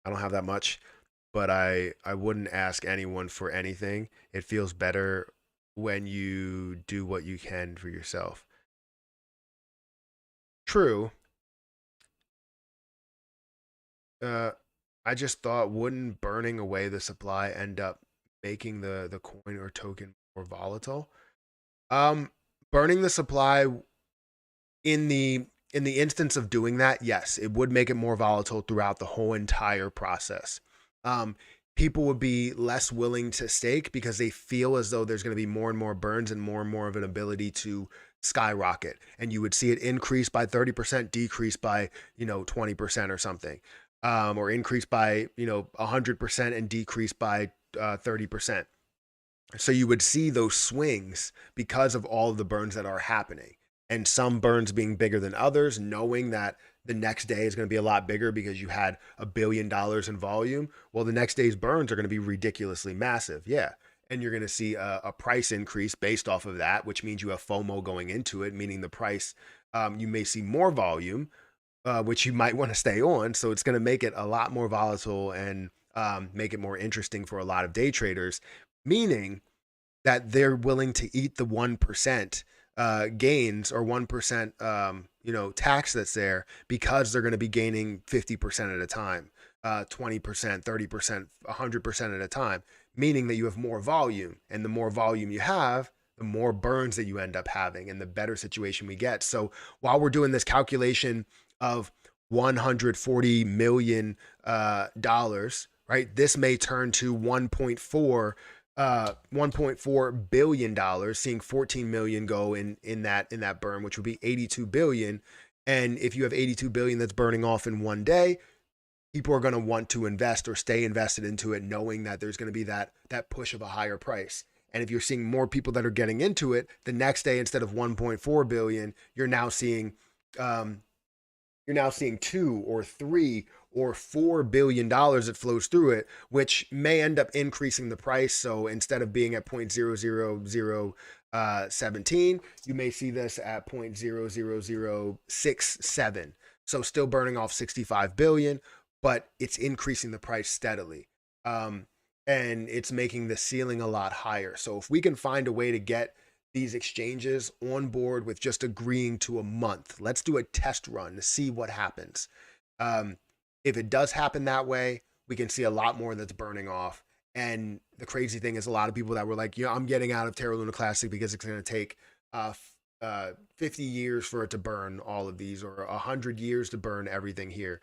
I don't have that much, but I wouldn't ask anyone for anything. It feels better when you do what you can for yourself. True. Uh, I just thought, wouldn't burning away the supply end up making the coin or token more volatile? Um, Burning the supply in the instance of doing that, yes, it would make it more volatile throughout the whole entire process. Um, People would be less willing to stake because they feel as though there's going to be more and more burns and more of an ability to skyrocket, and you would see it increase by 30%, decrease by 20% or something, or increase by 100% and decrease by 30%. So you would see those swings because of all of the burns that are happening, and some burns being bigger than others, knowing that the next day is going to be a lot bigger because you had $1 billion in volume. Well, the next day's burns are going to be ridiculously massive. Yeah. And you're going to see a price increase based off of that, which means you have FOMO going into it, meaning the price, you may see more volume, which you might want to stay on. So it's going to make it a lot more volatile and make it more interesting for a lot of day traders, meaning that they're willing to eat the 1% gains or 1% tax that's there because they're going to be gaining 50% at a time, 20%, 30%, 100% at a time, meaning that you have more volume, and the more volume you have, the more burns that you end up having and the better situation we get. So while we're doing this calculation of $140 million, right, this may turn to 1.4 billion dollars, seeing 14 million go in that burn, which would be 82 billion. And if you have 82 billion that's burning off in one day, people are going to want to invest or stay invested into it, knowing that there's going to be that push of a higher price. And if you're seeing more people that are getting into it the next day, instead of 1.4 billion, you're now seeing you're now seeing 2 or 3 or 4 billion dollars that flows through it, which may end up increasing the price. So instead of being at 0.00017, you may see this at 0.00067. So still burning off 65 billion, but it's increasing the price steadily. Um, and it's making the ceiling a lot higher. So if we can find a way to get these exchanges on board with just agreeing to a month. Let's do a test run to see what happens. Um, if it does happen that way, we can see a lot more that's burning off. And the crazy thing is, a lot of people that were like, I'm getting out of Terra Luna Classic because it's going to take 50 years for it to burn all of these, or 100 years to burn everything here.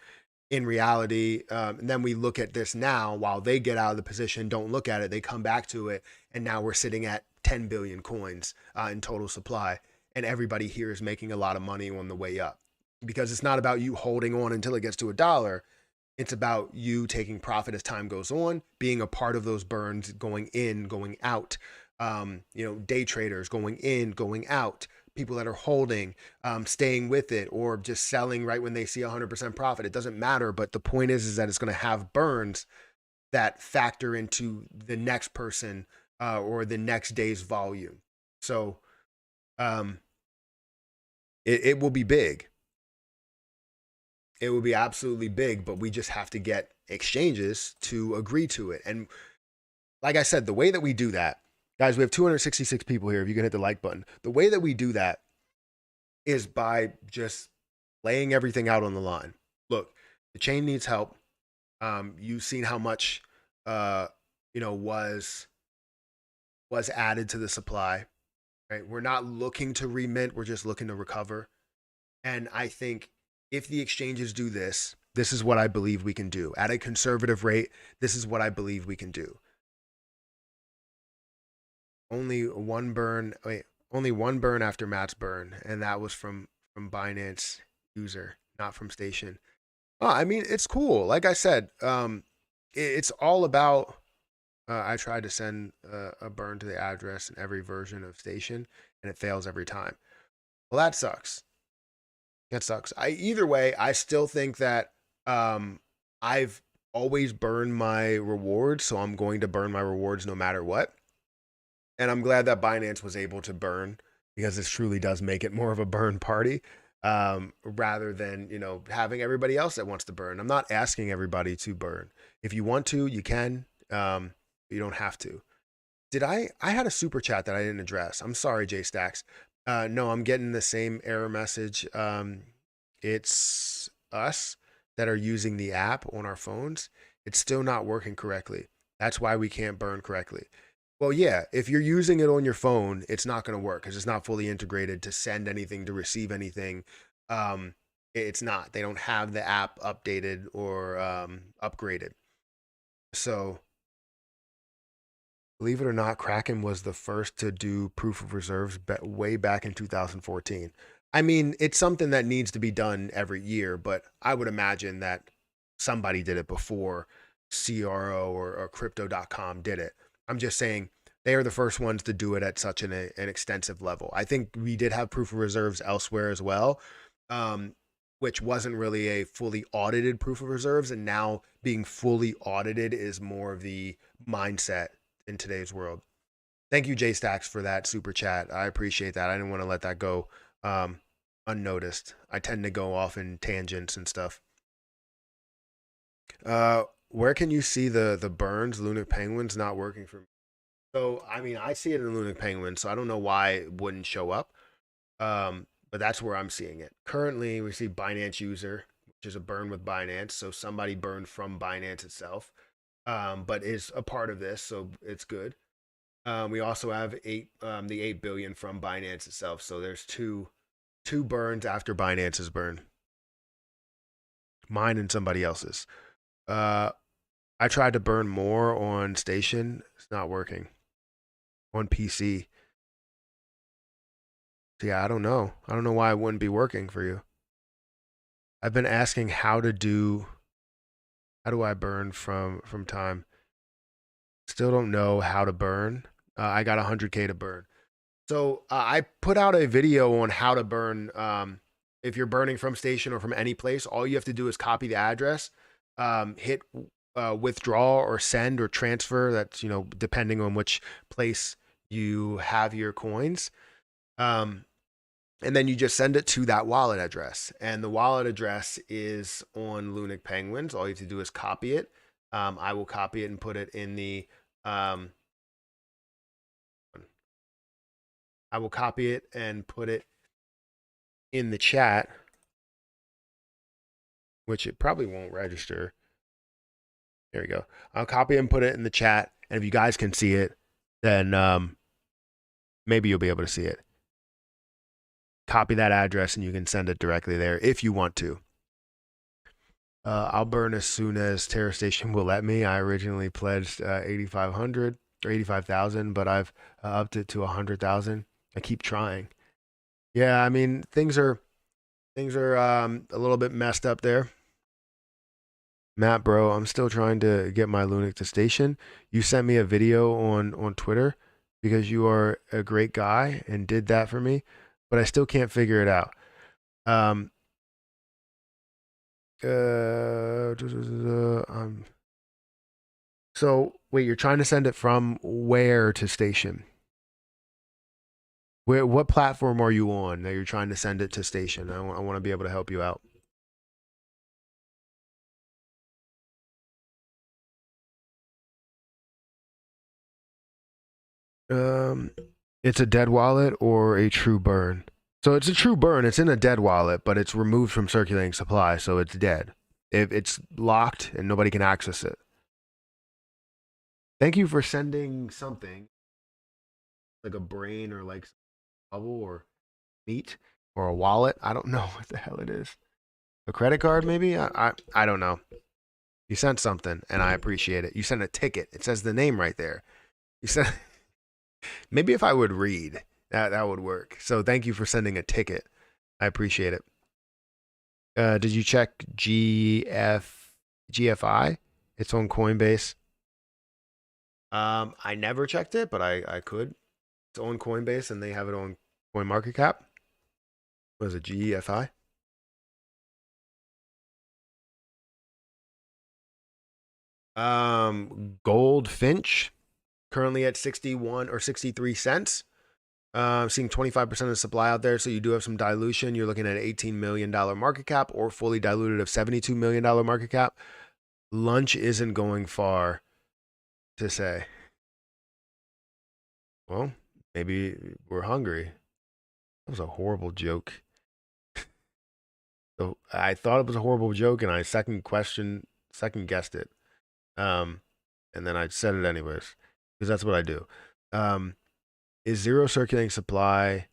In reality, and then we look at this now, while they get out of the position, don't look at it, they come back to it, and now we're sitting at 10 billion coins in total supply, and everybody here is making a lot of money on the way up, because it's not about you holding on until it gets to $1. It's about you taking profit as time goes on, being a part of those burns, going in, going out. Day traders going in, going out, people that are holding, staying with it, or just selling right when they see 100% profit. It doesn't matter. But the point is that it's going to have burns that factor into the next person or the next day's volume. So um, it will be big. It will be absolutely big, but we just have to get exchanges to agree to it. And like I said, the way that we do that, guys, we have 266 people here. If you can hit the like button, the way that we do that is by just laying everything out on the line. Look, the chain needs help. You've seen how much, uh, was added to the supply. Right? We're not looking to remint. We're just looking to recover. And I think if the exchanges do this, this is what I believe we can do at a conservative rate. This is what I believe we can do. Only one burn. Wait, only one burn after Matt's burn, and that was from Binance user, not from station. Oh, I mean, it's cool. Like I said, it's all about. I tried to send a burn to the address in every version of station, and it fails every time. Well, that sucks. That sucks. Either way, I still think that I've always burned my rewards, so I'm going to burn my rewards no matter what. And I'm glad that Binance was able to burn, because this truly does make it more of a burn party, rather than having everybody else that wants to burn. I'm not asking everybody to burn. If you want to, you can. You don't have to. Did I had a super chat that I didn't address. I'm sorry, J Stacks. No, I'm getting the same error message. It's us that are using the app on our phones. It's still not working correctly. That's why we can't burn correctly. Well, yeah, if you're using it on your phone, it's not going to work because it's not fully integrated to send anything, to receive anything. It's not. They don't have the app updated or upgraded. So, believe it or not, Kraken was the first to do proof of reserves way back in 2014. I mean, it's something that needs to be done every year, but I would imagine that somebody did it before CRO or crypto.com did it. I'm just saying they are the first ones to do it at such an extensive level. I think we did have proof of reserves elsewhere as well, um, which wasn't really a fully audited proof of reserves. And now being fully audited is more of the mindset in today's world. Thank you, J Stacks, for that super chat. I appreciate that. I didn't want to let that go unnoticed. I tend to go off in tangents and stuff. Where can you see the burns? Lunar Penguin's not working for me. So I mean, I see it in Lunar Penguin, so I don't know why it wouldn't show up. But that's where I'm seeing it. Currently, we see Binance user, which is a burn with Binance. So somebody burned from Binance itself, but is a part of this, so it's good. We also have the 8 billion from Binance itself. So there's two burns after Binance's burn, mine and somebody else's. Uh, I tried to burn more on station. It's not working on PC. So yeah, I don't know. I don't know why it wouldn't be working for you. I've been asking how do I burn from time? Still don't know how to burn. I got 100K to burn. So I put out a video on how to burn if you're burning from station or from any place, all you have to do is copy the address, hit withdraw or send or transfer. That's, depending on which place you have your coins. Um, and then you just send it to that wallet address. And the wallet address is on Lunic Penguins. All you have to do is copy it. I will copy it and put it in the. I will copy it and put it in the chat, which it probably won't register. There we go. I'll copy it and put it in the chat. And if you guys can see it, then maybe you'll be able to see it. Copy that address and you can send it directly there if you want to. I'll burn as soon as Terra Station will let me. I originally pledged 8,500 or 85,000, but I've upped it to 100,000. I keep trying. Yeah, I mean things are a little bit messed up there. Matt, bro, I'm still trying to get my Lunic to station. You sent me a video on Twitter because you are a great guy and did that for me, but I still can't figure it out. So wait, you're trying to send it from where to station? What platform are you on that you're trying to send it to station? I want to be able to help you out. It's a dead wallet or a true burn. So it's a true burn. It's in a dead wallet, but it's removed from circulating supply, so it's dead. If it's locked and nobody can access it. Thank you for sending something like a brain or like bubble or meat or a wallet. I don't know what the hell it is. A credit card, maybe? I don't know. You sent something, and I appreciate it. You sent a ticket. It says the name right there. You sent. Maybe if I would read, that would work. So thank you for sending a ticket. I appreciate it. Did you check GFI? It's on Coinbase. I never checked it, but I could. It's on Coinbase, and they have it on CoinMarketCap. What is it, GEFI? Goldfinch, currently at 61 or 63 cents. Seeing 25% of the supply out there, so you do have some dilution. You're looking at an $18 million market cap or fully diluted of $72 million market cap. Lunch isn't going far to say. Well, maybe we're hungry. That was a horrible joke. So I thought it was a horrible joke, and I second guessed it. And then I said it anyways, because that's what I do. Is zero circulating supply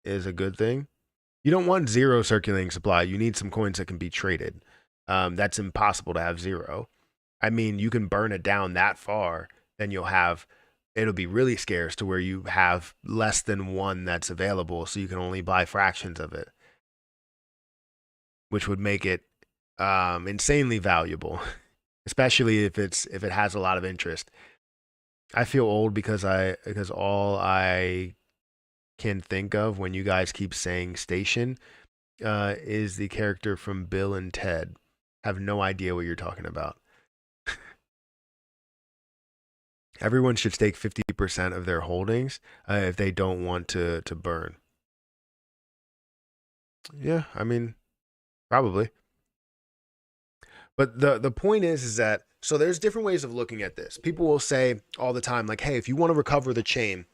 is a good thing? You don't want zero circulating supply. You need some coins that can be traded. That's impossible to have zero. I mean, you can burn it down that far, then it'll be really scarce to where you have less than one that's available, so you can only buy fractions of it, which would make it insanely valuable, especially if it has a lot of interest. I feel old because all I can think of when you guys keep saying station is the character from Bill and Ted. Have no idea what you're talking about. Everyone should stake 50% of their holdings if they don't want to burn. Yeah, I mean, probably. But the point is that so there's different ways of looking at this. People will say all the time, like, hey, if you want to recover the chain,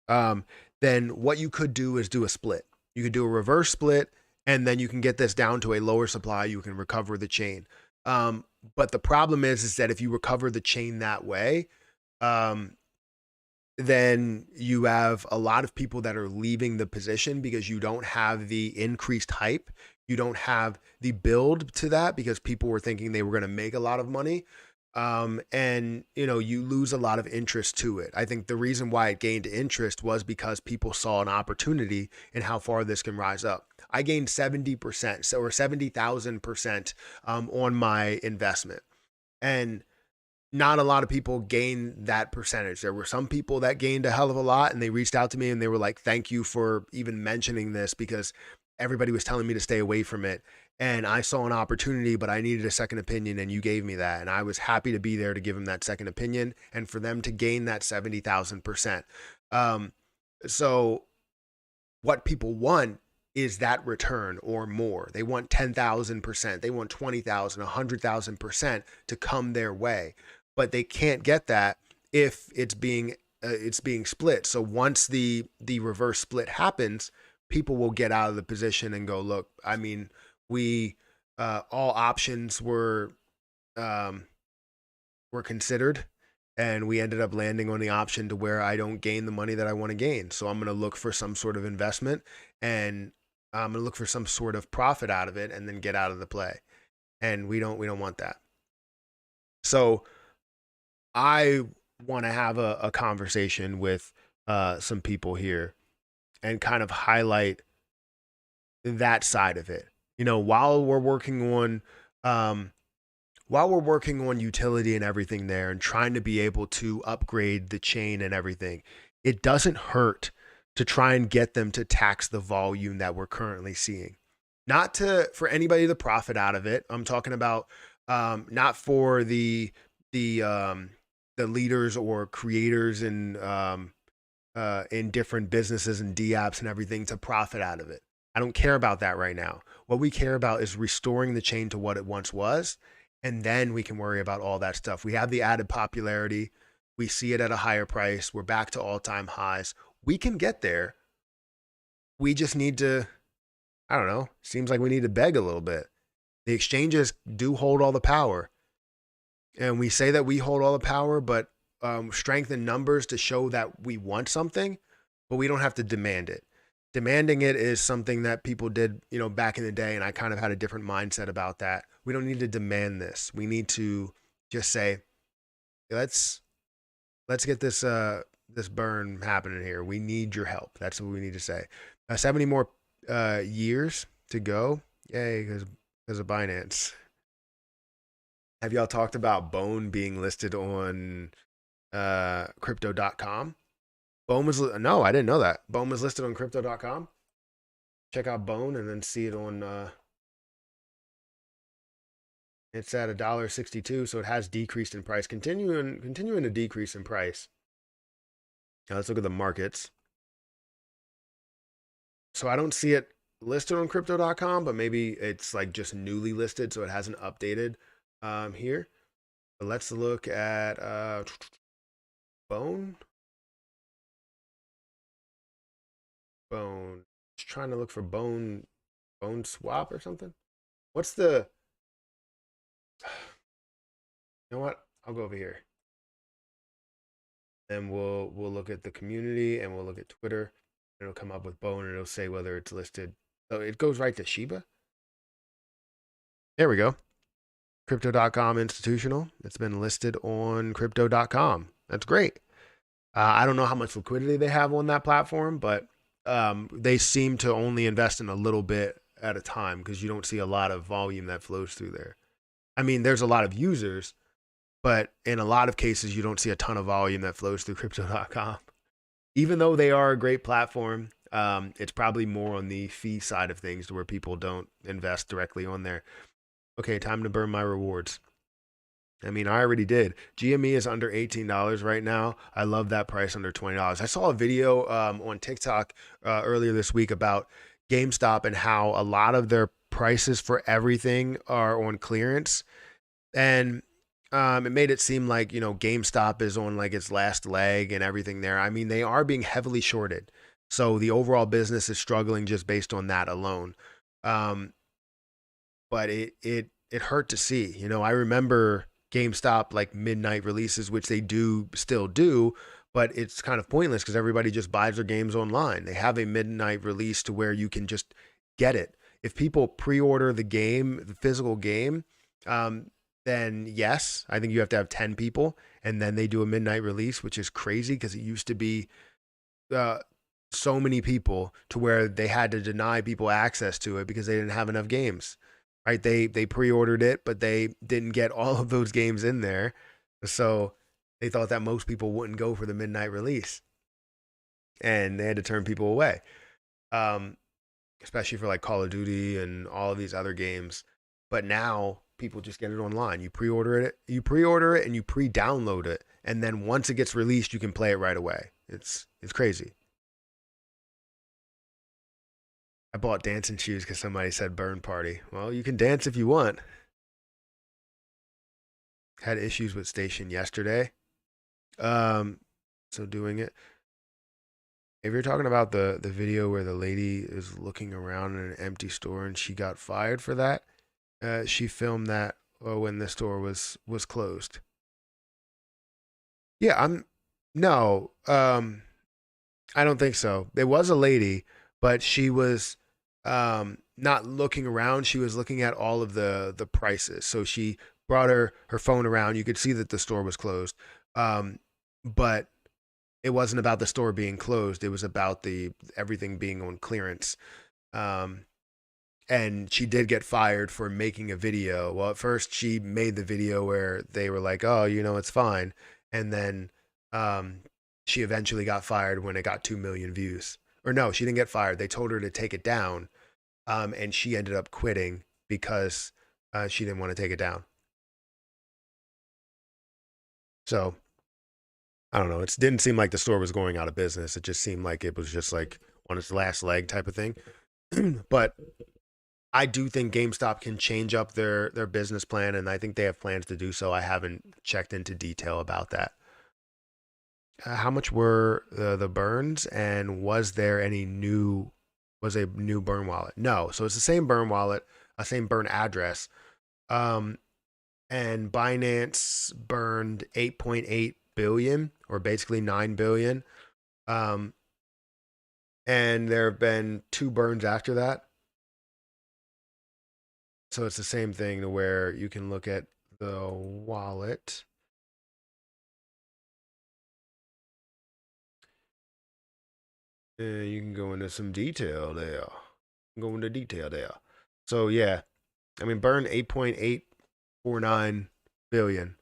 then what you could do is do a split. You could do a reverse split, and then you can get this down to a lower supply. You can recover the chain. But the problem is that if you recover the chain that way, then you have a lot of people that are leaving the position because you don't have the increased hype. You don't have the build to that because people were thinking they were going to make a lot of money. And you lose a lot of interest to it. I think the reason why it gained interest was because people saw an opportunity in how far this can rise up. I gained 70% or 70,000% on my investment. And not a lot of people gain that percentage. There were some people that gained a hell of a lot, and they reached out to me and they were like, thank you for even mentioning this, because everybody was telling me to stay away from it. And I saw an opportunity, but I needed a second opinion, and you gave me that. And I was happy to be there to give them that second opinion and for them to gain that 70,000%. Um, so what people want is that return or more. They want 10,000%. They want 20,000, 100,000% to come their way, but they can't get that if it's being split. So once the reverse split happens, people will get out of the position and go, look, I mean, we all options um, were considered, and we ended up landing on the option to where I don't gain the money that I want to gain. So I'm going to look for some sort of investment, and I'm going to look for some sort of profit out of it and then get out of the play. And we don't want that. So I want to have a conversation with some people here and kind of highlight that side of it. You know, um, while we're working on utility and everything there and trying to be able to upgrade the chain and everything, it doesn't hurt to try and get them to tax the volume that we're currently seeing. Not to for anybody to profit out of it. I'm talking about not for the the leaders or creators in different businesses and D apps and everything to profit out of it. I don't care about that right now. What we care about is restoring the chain to what it once was, and then we can worry about all that stuff. We have the added popularity. We see it at a higher price. We're back to all-time highs. We can get there. We just need to, I don't know, seems like we need to beg a little bit. The exchanges do hold all the power. And we say that we hold all the power, but strength in numbers to show that we want something, but we don't have to demand it. Demanding it is something that people did, you know, back in the day, and I kind of had a different mindset about that. We don't need to demand this. We need to just say, let's get this burn happening here. We need your help. That's what we need to say. 70 more years to go. Yay, because of Binance. Have y'all talked about Bone being listed on crypto.com? Bone was no, I didn't know that. Bone was listed on crypto.com. Check out Bone and then see it on it's at $1.62, so it has decreased in price. Continuing to decrease in price. Now let's look at the markets. So I don't see it listed on crypto.com, but maybe it's like just newly listed, so it hasn't updated here. But let's look at Bone. Just trying to look for Bone swap or something. What's the You know what? I'll go over here. And we'll look at the community and we'll look at Twitter. It'll come up with Bone and it'll say whether it's listed. So it goes right to Shiba. There we go. Crypto.com institutional. It's been listed on crypto.com. That's great. I don't know how much liquidity they have on that platform, but they seem to only invest in a little bit at a time because you don't see a lot of volume that flows through there. I mean, there's a lot of users, but in a lot of cases, you don't see a ton of volume that flows through crypto.com. Even though they are a great platform, it's probably more on the fee side of things to where people don't invest directly on there. Okay, time to burn my rewards. I mean, I already did. GME is under $18 right now. I love that price under $20. I saw a video on TikTok earlier this week about GameStop and how a lot of their prices for everything are on clearance. And it made it seem like, you know, GameStop is on like its last leg and everything there. I mean, they are being heavily shorted. So the overall business is struggling just based on that alone. But it hurt to see. You know, I remember GameStop like midnight releases, which they do still do, but it's kind of pointless because everybody just buys their games online. They have a midnight release to where you can just get it. If people pre-order the game, the physical game, then yes, I think you have to have 10 people, and then they do a midnight release, which is crazy because it used to be so many people to where they had to deny people access to it because they didn't have enough games. Right? They pre-ordered it, but they didn't get all of those games in there. So they thought that most people wouldn't go for the midnight release. And they had to turn people away. especially for like Call of Duty and all of these other games. But now people just get it online. You pre-order it, and you pre-download it, and then once it gets released, you can play it right away. It's crazy. I bought dancing shoes because somebody said burn party. Well, you can dance if you want. Had issues with station yesterday. Um, so doing it. If you're talking about the video where the lady is looking around in an empty store and she got fired for that, she filmed that when the store was closed. Yeah, I'm no, I don't think so. There was a lady, but she was not looking around. She was looking at all of the prices. So she brought her phone around. You could see that the store was closed, but it wasn't about the store being closed. It was about the everything being on clearance. Um, and she did get fired for making a video. Well, at first she made the video where they were like, "Oh, it's fine," and then um, she eventually got fired when it got 2 million views. Or no, she didn't get fired. They told her to take it down, and she ended up quitting because she didn't want to take it down. So I don't know. It didn't seem like the store was going out of business. It just seemed like it was just like on its last leg type of thing. But I do think GameStop can change up their business plan, and I think they have plans to do so. I haven't checked into detail about that. How much were the burns, and was a new burn wallet? No, so it's the same burn wallet, a same burn address. Um, and Binance burned 8.8 billion, or basically 9 billion. Um, and there have been two burns after that. So it's the same thing to where you can look at the wallet. And you can go into some detail there. Go into detail there. So yeah, I mean, burn 8.849 billion.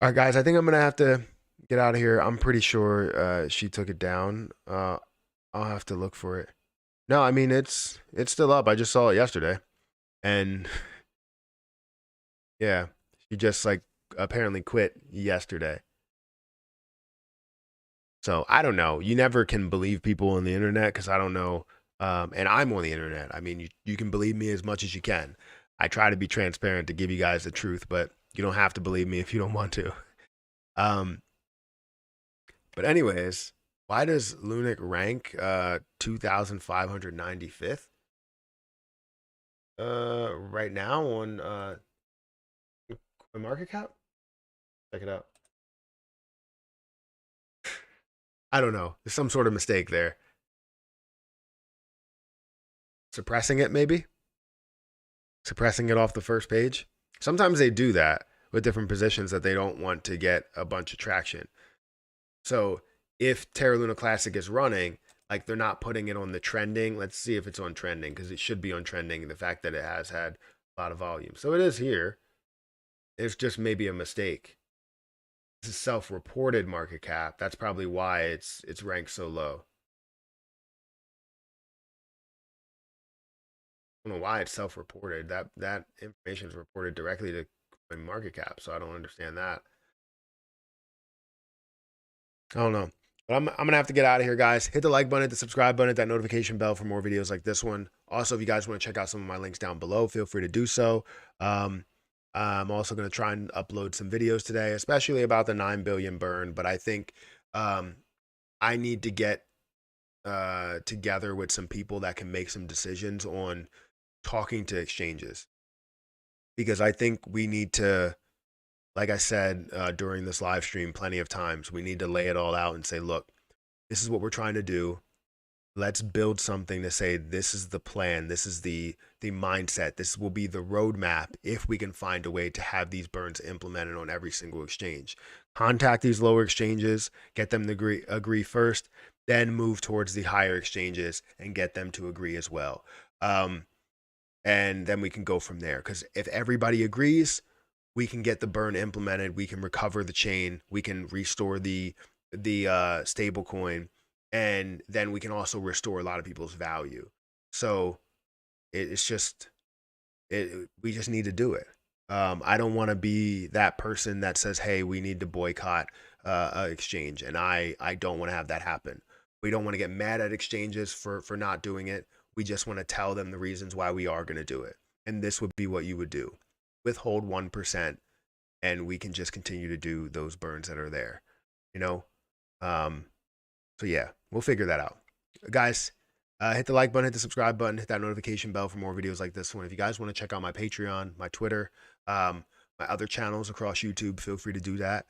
All right, guys, I think I'm gonna have to get out of here. I'm pretty sure she took it down. I'll have to look for it. No, I mean it's still up. I just saw it yesterday, and yeah, she just like apparently quit yesterday. So I don't know. You never can believe people on the internet because I don't know. And I'm on the internet. I mean, you can believe me as much as you can. I try to be transparent to give you guys the truth, but you don't have to believe me if you don't want to. Um, but anyways, why does Lunic rank 2,595th right now on market cap? Check it out. I don't know. There's some sort of mistake there. Suppressing it, maybe? Suppressing it off the first page. Sometimes they do that with different positions that they don't want to get a bunch of traction. So if Terra Luna Classic is running, like they're not putting it on the trending. Let's see if it's on trending because it should be on trending. The fact that it has had a lot of volume. So it is here. It's just maybe a mistake. This is self-reported market cap. That's probably why it's ranked so low. I don't know why it's self-reported. That information is reported directly to market cap, so I don't understand that. I don't know. But I'm gonna have to get out of here, guys. Hit the like button, hit the subscribe button, hit that notification bell for more videos like this one. Also, if you guys want to check out some of my links down below, feel free to do so. Um, I'm also gonna try and upload some videos today, especially about the 9 billion burn. But I think I need to get together with some people that can make some decisions on talking to exchanges because I think we need to, like I said during this live stream plenty of times, we need to lay it all out and say, look, this is what we're trying to do. Let's build something to say this is the plan, this is the mindset, this will be the roadmap if we can find a way to have these burns implemented on every single exchange. Contact these lower exchanges, get them to agree first, then move towards the higher exchanges and get them to agree as well. And then we can go from there. Because if everybody agrees, we can get the burn implemented. We can recover the chain. We can restore the stable coin, and then we can also restore a lot of people's value. So it's just we just need to do it. I don't want to be that person that says, "Hey, we need to boycott exchange," and I don't want to have that happen. We don't want to get mad at exchanges for not doing it. We just want to tell them the reasons why we are going to do it, and this would be what you would do: withhold 1%, and we can just continue to do those burns that are there. You know, um, so yeah, we'll figure that out. Guys, hit the like button, hit the subscribe button, hit that notification bell for more videos like this one. If you guys want to check out my Patreon, my Twitter, my other channels across YouTube, feel free to do that.